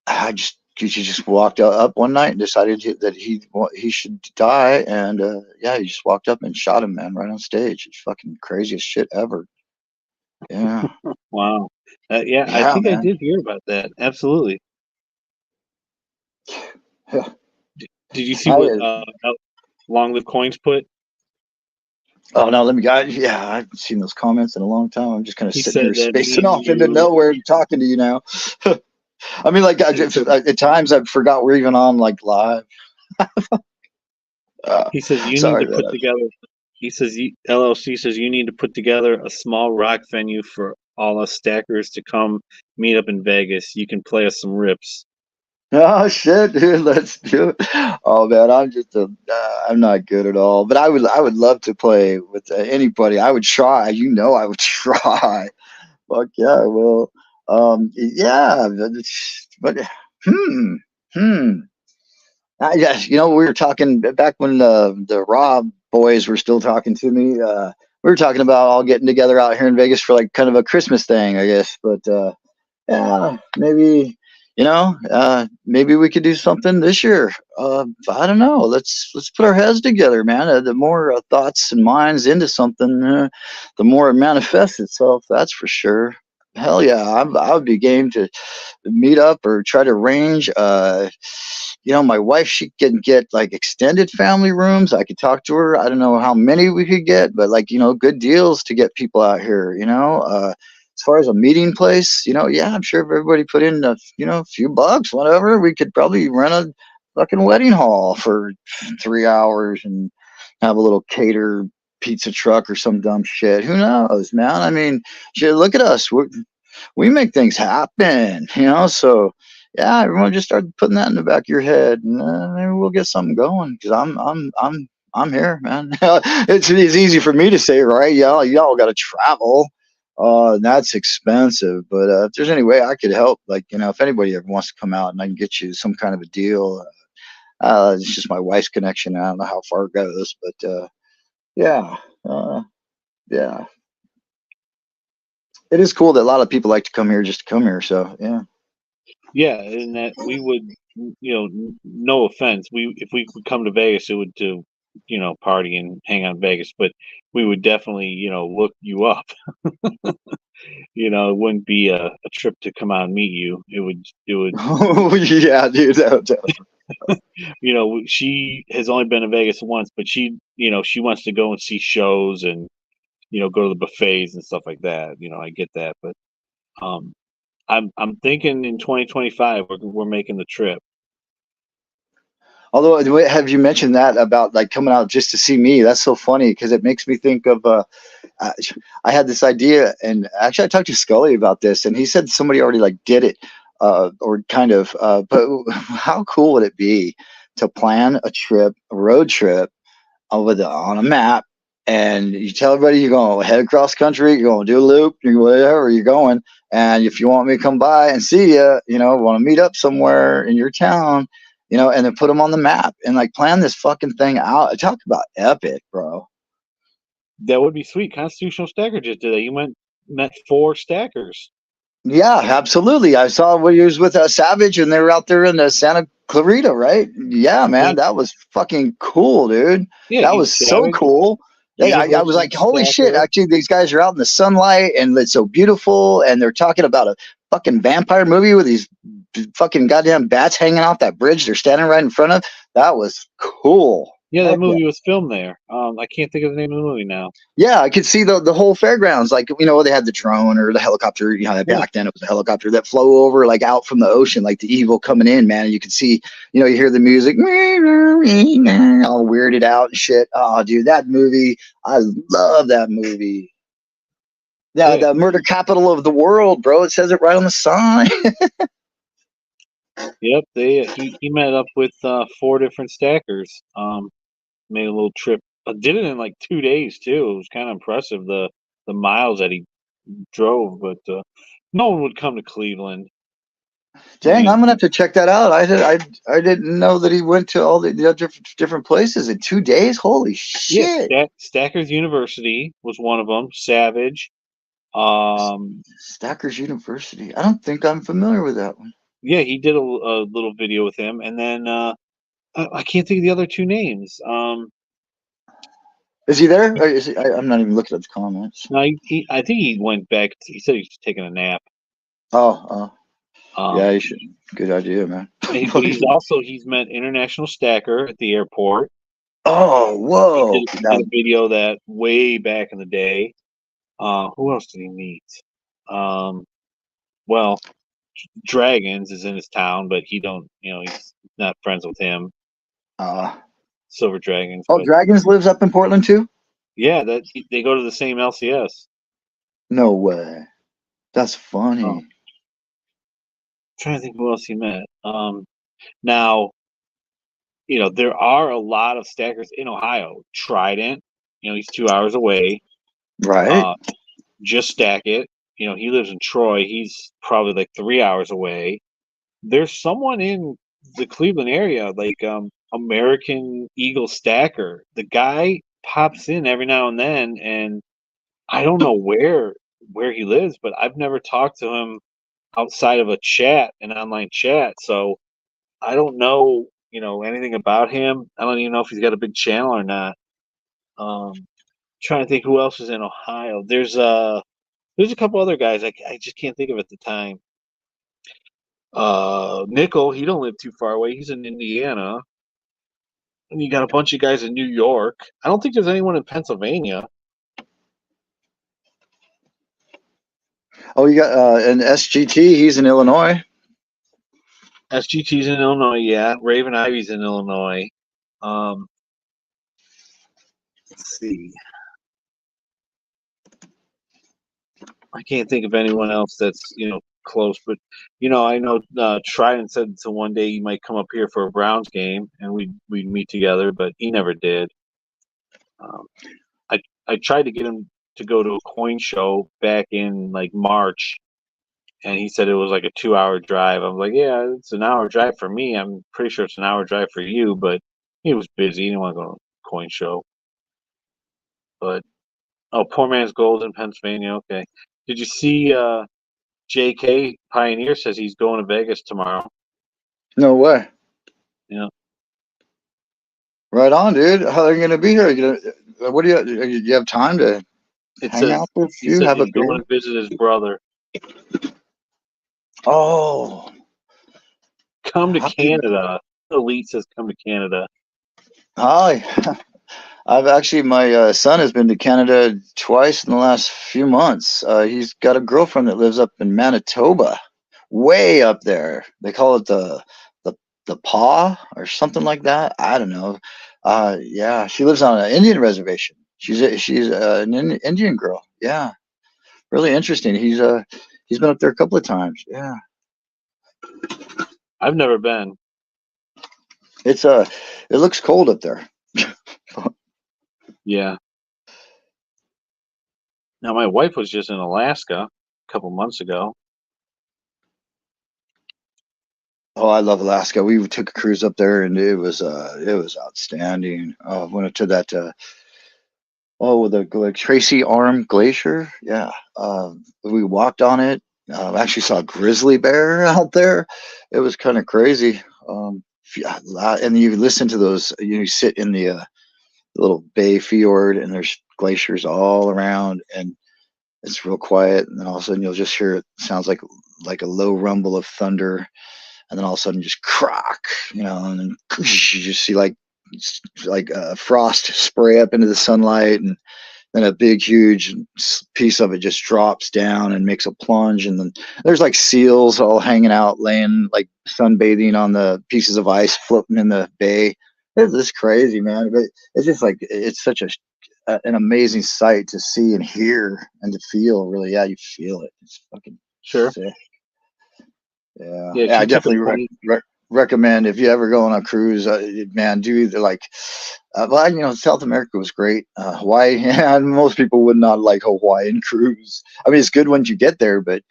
I just he just walked up one night and decided that he should die, and yeah, he just walked up and shot him, man, right on stage. It's fucking craziest shit ever. Yeah, Wow. Yeah, I yeah, think I man. did hear about that. Absolutely. Yeah. Did you see I, what Long Live Coins put? oh no, yeah, I haven't seen those comments in a long time. I'm just kind of He sitting said here that me spacing and off into you. nowhere and talking to you now. I mean, like He said at times I forgot we're even on like live. he says you need Sorry, to man. put together. He says LLC says you need to put together a small rock venue for all us stackers to come meet up in Vegas. You can play us some rips. Oh shit, dude, let's do it. Oh man, I'm not good at all, but I would love to play with anybody. I would try. I would try. Fuck yeah, I will. Yeah, but hmm, hmm. Yes, we were talking back when the Rob boys were still talking to me. We were talking about all getting together out here in Vegas for like kind of a Christmas thing, I guess. But yeah, maybe we could do something this year. I don't know. Let's put our heads together, man. The more thoughts and minds into something, the more it manifests itself. That's for sure. Hell yeah, I would be game to meet up or try to arrange. My wife, she can get like extended family rooms. I could talk to her. I don't know how many we could get, but like, good deals to get people out here, as far as a meeting place, yeah, I'm sure if everybody put in a few bucks, whatever, we could probably rent a fucking wedding hall for 3 hours and have a little cater pizza truck or some dumb shit. Who knows, man? I mean, shit, look at us. We make things happen, So yeah, everyone just start putting that in the back of your head, and maybe we'll get something going. Because I'm here, man. It's easy for me to say, right? Y'all got to travel. That's expensive. But if there's any way I could help, like if anybody ever wants to come out and I can get you some kind of a deal, it's just my wife's connection. I don't know how far it goes, but yeah, uh, yeah. It is cool that a lot of people like to come here just to come here. So yeah. Yeah, and that we would, no offense, if we could come to Vegas, it would to, party and hang out in Vegas, but we would definitely, look you up. It wouldn't be a trip to come out and meet you. It would, Oh yeah, dude. she has only been to Vegas once, but she wants to go and see shows and, go to the buffets and stuff like that. I get that, but um, I'm thinking in 2025 we're making the trip. Although, have you mentioned that about like coming out just to see me? That's so funny because it makes me think of. I, I had this idea, and actually, I talked to Scully about this, and he said somebody already like did it, or kind of. But how cool would it be to plan a trip, a road trip, on a map, and you tell everybody you're going to head across country, you're going to do a loop, you're whatever you're going, and if you want me to come by and see you, want to meet up somewhere in your town, and then put them on the map and like plan this fucking thing out. Talk about epic, bro. That would be sweet. Constitutional Stacker just did that. You met four stackers. Yeah, absolutely. I saw when he was with Savage and they were out there in the Santa Clarita, right? Yeah, Yeah, man, that was fucking cool, dude. yeah. That You was so Savage, cool. I was Universal like, holy shit, Stacker. actually, these guys are out in the sunlight and it's so beautiful. And they're talking about a fucking vampire movie with these fucking goddamn bats hanging off that bridge they're standing right in front of. That was cool. Yeah, that Heck yeah. movie was filmed there. I can't think of the name of the movie now. Yeah, I could see the whole fairgrounds. Like, they had the drone or the helicopter, Yeah, back then it was a helicopter that flew over like out from the ocean, like the evil coming in, man. And you could see, you hear the music all weirded out and shit. Oh, dude, that movie, I love that movie. Yeah, yeah. the murder capital of the world, bro. It says it right on the sign. Yep. He met up with four different stackers. Made a little trip. Did it in like 2 days too. It was kind of impressive the miles that he drove, but no one would come to Cleveland. I Dang, mean, I'm gonna have to check that out. I didn't know that he went to all the different places in 2 days. Holy yeah, shit. Stackers University was one of them. Savage. Um, Stackers University. I don't think I'm familiar with that one. yeah, he did a little video with him, and then I can't think of the other two names. Is he there? Or is he, I'm not even looking at the comments. No, I think he went back. He said he's taking a nap. Oh, yeah, Um, you should. Good idea, man. but he's met International Stacker at the airport. Oh, He whoa. did a video that way back in the day. Who else did he meet? Um, well, Dragons is in his town, but he don't, he's not friends with him. Uh, Silver Dragons, oh, but Dragons lives up in Portland too? yeah, they go to the same LCS. No way. That's Oh, funny. trying to think who else he met. Now, there are a lot of stackers in Ohio. Trident, he's 2 hours away. Right. Just Stack It. He lives in Troy. He's probably like 3 hours away. There's someone in the Cleveland area, like American Eagle Stacker. The guy pops in every now and then, and I don't know where he lives, but I've never talked to him outside of an online chat. So I don't know, anything about him. I don't even know if he's got a big channel or not. Trying to think who else is in Ohio. There's a couple other guys I just can't think of at the time. Nickel, he don't live too far away. He's in Indiana. And you got a bunch of guys in New York. I don't think there's anyone in Pennsylvania. Oh, you got an SGT. He's in Illinois. SGT's in Illinois, yeah. Raven Ivy's in Illinois. Let's see. I can't think of anyone else that's close, but I know Trident said so one day he might come up here for a Browns game and we'd meet together, but he never did. I tried to get him to go to a coin show back in like March, and he said it was like a 2 hour drive. I was like, yeah, it's an hour drive for me. I'm pretty sure it's an hour drive for you, but he was busy. He didn't want to go to a coin show. But Poor Man's Gold in Pennsylvania. Okay. Did you see JK Pioneer says he's going to Vegas tomorrow? No way. Yeah. Right on, dude. How are you gonna be here? What do you have time to hang out with He you? says Have a he's beer? going to visit his brother. Oh, Come to Canada. Elite says come to Canada. hi. I've actually, my son has been to Canada twice in the last few months. He's got a girlfriend that lives up in Manitoba, way up there. They call it the the Paw or something like that. I don't know. Yeah, she lives on an Indian reservation. She's an Indian girl. Yeah, really interesting. He's been up there a couple of times. Yeah, I've never been. it's it looks cold up there. Yeah. Now my wife was just in Alaska a couple months ago. Oh, I love Alaska. We took a cruise up there, and it was outstanding. Went to that the Tracy Arm Glacier. Yeah, we walked on it. Actually saw a grizzly bear out there. It was kind of crazy. Yeah, and you listen to those. You sit in the little bay fjord, and there's glaciers all around, and it's real quiet. And then all of a sudden, you'll just hear it sounds like a low rumble of thunder, and then all of a sudden just crack, and then you just see like frost spray up into the sunlight, and then a big huge piece of it just drops down and makes a plunge, and then there's like seals all hanging out, laying like sunbathing on the pieces of ice floating in the bay. It's just crazy, man. But it's just like it's such an amazing sight to see and hear and to feel. Really, yeah, you feel it. It's fucking Sure. sick. Yeah, Yeah, yeah, I she took a definitely plane. recommend if you ever go on a cruise, man, do either like, well, South America was great. Hawaii, yeah, most people would not like Hawaiian cruise. I mean, it's good once you get there, but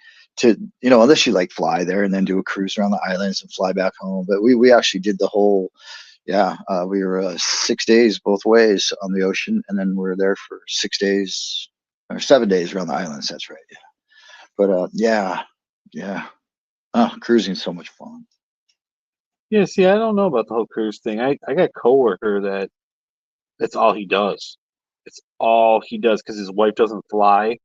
unless you like fly there and then do a cruise around the islands and fly back home. But we actually did the whole, yeah, we were 6 days both ways on the ocean, and then we were there for 6 days or 7 days around the islands. That's right. Yeah. But yeah, yeah. Oh, cruising's so much fun. Yeah, see, I don't know about the whole cruise thing. I got a coworker that's all he does. It's all he does because his wife doesn't fly.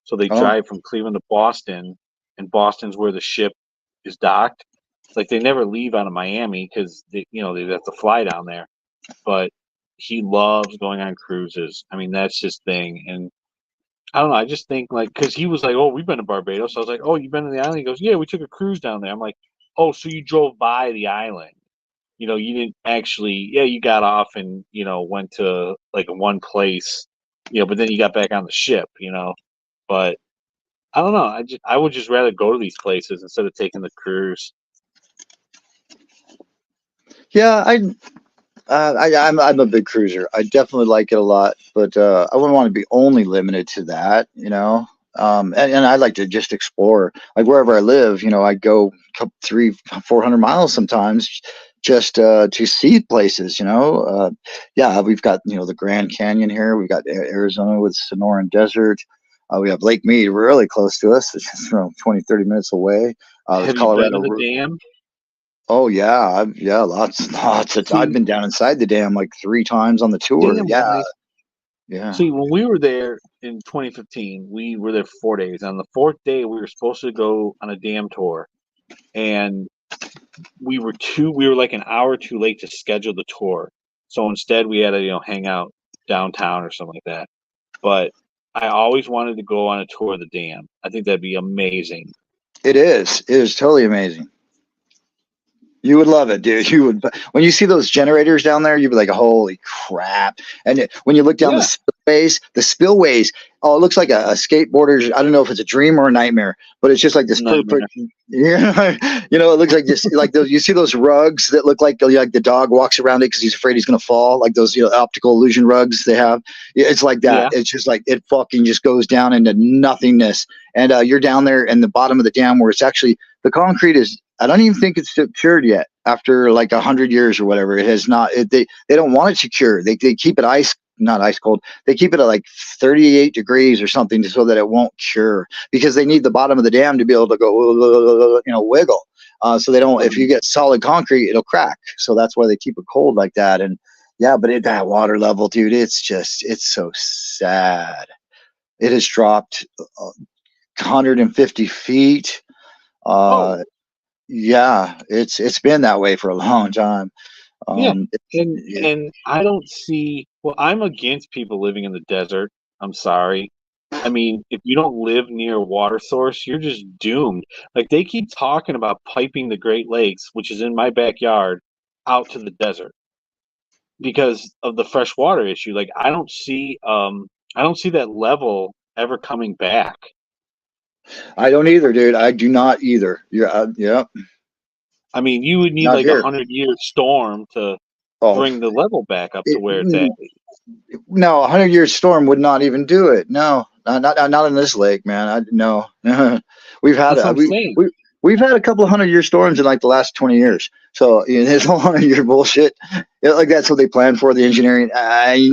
So they Oh, drive from Cleveland to Boston, and Boston's where the ship is docked. Like they never leave out of Miami because they have to fly down there. But he loves going on cruises. I mean, that's his thing. And I don't know. I just think like because he was like, "Oh, we've been to Barbados." I was like, "Oh, you've been to the island?" He goes, "Yeah, we took a cruise down there." I'm like, "Oh, so you drove by the island? You didn't actually? Yeah, you got off and went to like one place, but then you got back on the ship, But I don't know. I would just rather go to these places instead of taking the cruise." Yeah, I'm a big cruiser. I definitely like it a lot, but I wouldn't want to be only limited to that, you know. And I like to just explore, like wherever I live. You know, I go couple, 300-400 miles sometimes just to see places. You know, yeah, we've got the Grand Canyon here. We've got Arizona with Sonoran Desert. We have Lake Mead really close to us. It's just around 20-30 minutes away. There's Have you been to Colorado. the dam? Oh yeah, yeah, lots. I've See, been down inside the dam like 3 times on the tour. dam Yeah, wise. yeah. See, when we were there in 2015, we were there for 4 days. On the fourth day, we were supposed to go on a dam tour, and we were like an hour too late to schedule the tour. So instead, we had to hang out downtown or something like that. But I always wanted to go on a tour of the dam. I think that'd be amazing. It is. It is totally amazing. You would love it, dude. You would. When you see those generators down there, you'd be like, "Holy crap!" And when you look down Yeah, the spillways. Oh, it looks like a skateboarder's. I don't know if it's a dream or a nightmare, but it's just like this nightmare. perfect. Yeah, it looks like this. Like those. You see those rugs that look like the dog walks around it because he's afraid he's gonna fall. Like those, optical illusion rugs they have. Yeah, it's like that. Yeah. It's just like it fucking just goes down into nothingness, and you're down there in the bottom of the dam where it's actually the concrete is. I don't even think it's cured yet. After like 100 years or whatever, it has not. They don't want it to cure. They keep it not ice cold. They keep it at like 38 degrees or something so that it won't cure because they need the bottom of the dam to be able to go, wiggle. So they don't. If you get solid concrete, it'll crack. So that's why they keep it cold like that. And yeah, but that water level, dude, it's so sad. It has dropped 150 feet. Oh, Uh, yeah, it's been that way for a long time. yeah. Um, And I don't see. Well, I'm against people living in the desert. I'm sorry. I mean, if you don't live near a water source, you're just doomed. Like they keep talking about piping the Great Lakes, which is in my backyard, out to the desert because of the fresh water issue. Like I don't see that level ever coming back. I don't either, dude. I do not either. Yeah, yeah, I mean, you would need not like a here. 100-year storm to Oh, bring the level back up to it, where it's at. no, 100 year storm would not even do it. No, not in this lake, man. No, we've had That's what a, I'm saying. we've had a couple of 100 year storms in like the last 20 years. So this whole 100 year bullshit, like that's what they planned for the engineering. They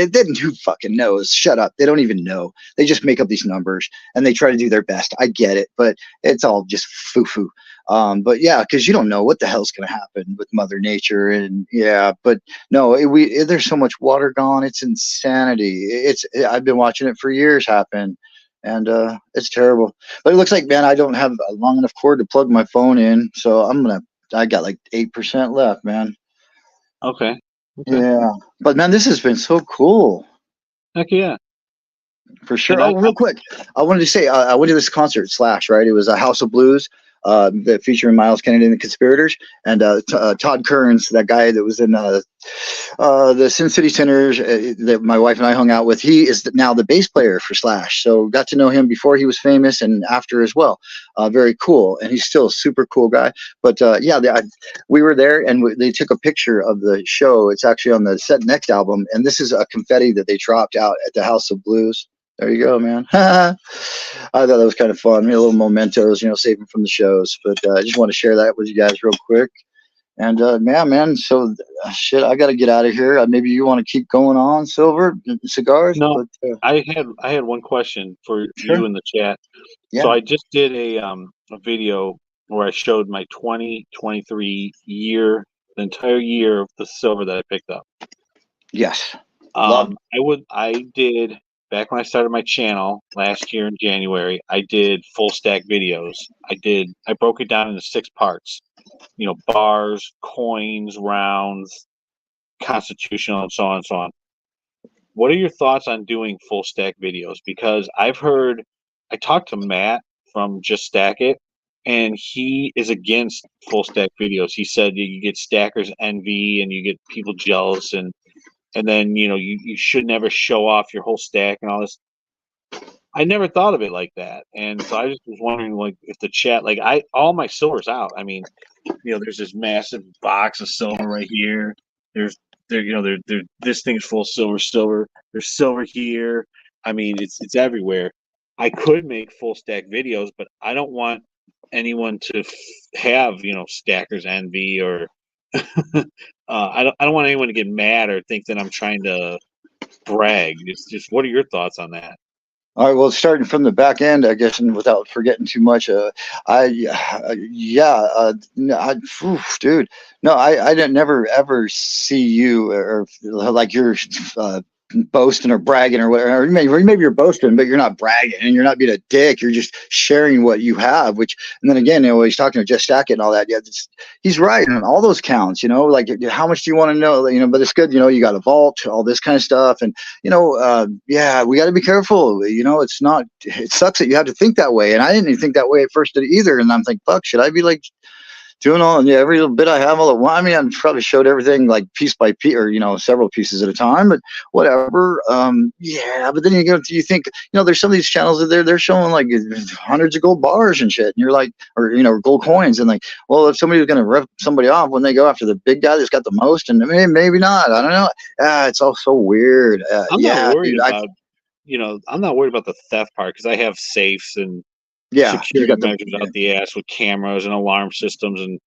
didn't. Who fucking knows? Shut up. They don't even know. They just make up these numbers and they try to do their best. I get it, but it's all just foo foo. But yeah, because you don't know what the hell's going to happen with Mother Nature, and yeah, but no, there's so much water gone. It's insanity. I've been watching it for years happen, and it's terrible. But it looks like, man, I don't have a long enough cord to plug my phone in, so I got like 8% left, man. Okay. Okay. Yeah, but man, this has been so cool. Heck yeah. For sure. And Oh, real quick, I wanted to say I went to this concert, Slash, right? It was a House of Blues, that featuring Miles Kennedy and the Conspirators, and Todd Kearns, that guy that was in the Sin City Centers that my wife and I hung out with. He is now the bass player for Slash, so got to know him before he was famous and after as well. Very cool, and he's still a super cool guy. But yeah, we were there, and they took a picture of the show. It's actually on the Set Next album, and this is a confetti that they dropped out at the House of Blues. There you go, man. I thought that was kind of fun. A little mementos, saving from the shows. But I just want to share that with you guys real quick. And yeah, man. So shit, I got to get out of here. Maybe you want to keep going on, Silver Cigars. no, But I had one question for you sure, in the chat. So yeah, I just did a video where I showed my 2023 year, the entire year of the silver that I picked up. yes, love. I did back when I started my channel last year in January. I did full stack videos. I broke it down into 6 parts. Bars, coins, rounds, constitutional, and so on and so on. What are your thoughts on doing full stack videos? Because I talked to Matt from Just Stack It, and he is against full stack videos. He said you get stackers envy and you get people jealous, and then you should never show off your whole stack and all this. I never thought of it like that, and so I just was wondering, like, if the chat, like, all my silver's out. I mean, there's this massive box of silver right here. There's this thing's full of silver. There's silver here. I mean, it's everywhere. I could make full stack videos, but I don't want anyone to have stackers envy or I don't want anyone to get mad or think that I'm trying to brag. It's just, what are your thoughts on that? All right, well, starting from the back end, I guess, and without forgetting too much, yeah, no, dude, no, I didn't never ever see you or like you're boasting or bragging or whatever. Or maybe you're boasting, but you're not bragging and you're not being a dick. You're just sharing what you have. Which, and then again, he's talking to Just Stack It and all that. Yeah, he's right on all those counts. Like how much do you want to know? But it's good. You got a vault, all this kind of stuff, and yeah, we got to be careful. It's not. It sucks that you have to think that way, and I didn't even think that way at first either. And I'm thinking, fuck, should I be like doing all, yeah, every little bit I have all at once? I mean, I probably showed everything like piece by piece, or several pieces at a time, but whatever. Yeah, but then you think, there's some of these channels that they're showing like hundreds of gold bars and shit, and you're like, or gold coins, and like, well, if somebody was gonna rip somebody off when they go after the big guy that's got the most, and maybe not, I don't know. It's all so weird. I'm Yeah, not worried dude, about I'm not worried about the theft part because I have safes and yeah, you security got the measures out the ass with cameras and alarm systems and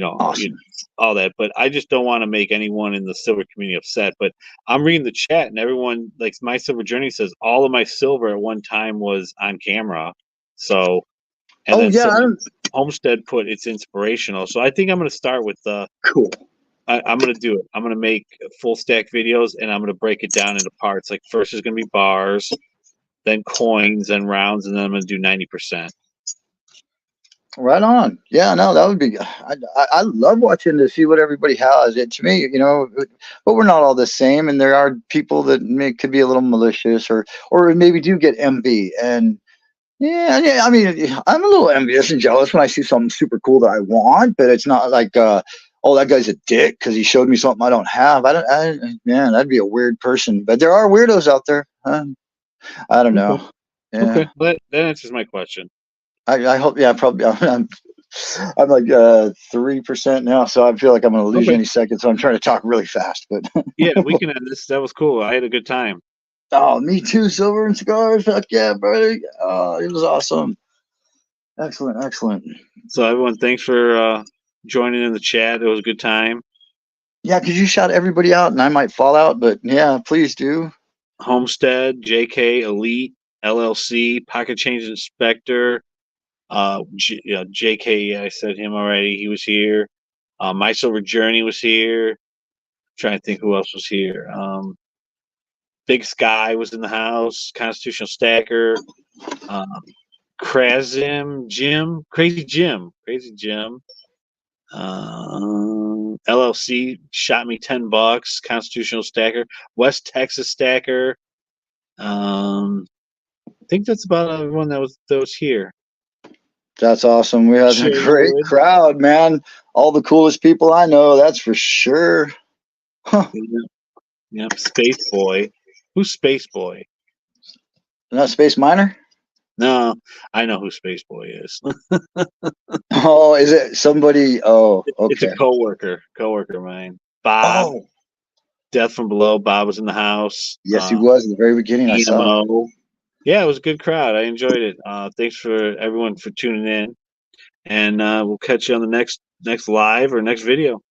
awesome. all that. But I just don't want to make anyone in the silver community upset. But I'm reading the chat and everyone, like, my silver journey says all of my silver at one time was on camera. So, and then Yeah, Homestead put it's inspirational. So I think I'm going to start with cool. I'm going to do it. I'm going to make full stack videos and I'm going to break it down into parts. Like, first is going to be bars, then coins, then rounds, and then I'm going to do 90%. Right on. Yeah, no, that would be. I love watching to see what everybody has. To me, but we're not all the same, and there are people that could be a little malicious, or maybe do get envy. And yeah. I mean, I'm a little envious and jealous when I see something super cool that I want, but it's not like, oh, that guy's a dick because he showed me something I don't have. Man, that'd be a weird person. But there are weirdos out there. I don't know. Okay. Yeah. Okay, that answers my question. I hope. Yeah, probably. I'm like 3% now, so I feel like I'm going to lose any second. So I'm trying to talk really fast. But yeah, we can end this. That was cool. I had a good time. Oh, me too. Silver and Cigars. Fuck yeah, buddy. Oh, it was awesome. Excellent. So everyone, thanks for joining in the chat. It was a good time. Yeah, could you shout everybody out, and I might fall out, but yeah, please do. Homestead, JK, Elite, LLC, Pocket Change Inspector. JK, I said him already. He was here. My Silver Journey was here. I'm trying to think who else was here. Big Sky was in the house. Constitutional Stacker. Crazy Jim. LLC shot me $10. Constitutional Stacker. West Texas Stacker. I think that's about everyone that was here. That's awesome. We had a great crowd, man. All the coolest people I know, that's for sure. Huh. Yep. Space Boy. Who's Space Boy? Not Space Miner? No, I know who Space Boy is. Oh, is it somebody? Oh, okay. It's a coworker of mine. Bob. Oh. Death from Below. Bob was in the house. Yes, he was at the very beginning. I saw. Yeah, it was a good crowd. I enjoyed it. Thanks for everyone for tuning in, and we'll catch you on the next live or next video.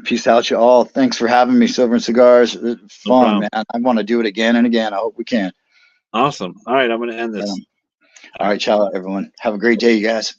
Peace out, you all. Thanks for having me, Silver and Cigars. Fun, man. I want to do it again and again. I hope we can. Awesome. All right, I'm going to end this. All right, ciao, everyone. Have a great day, you guys.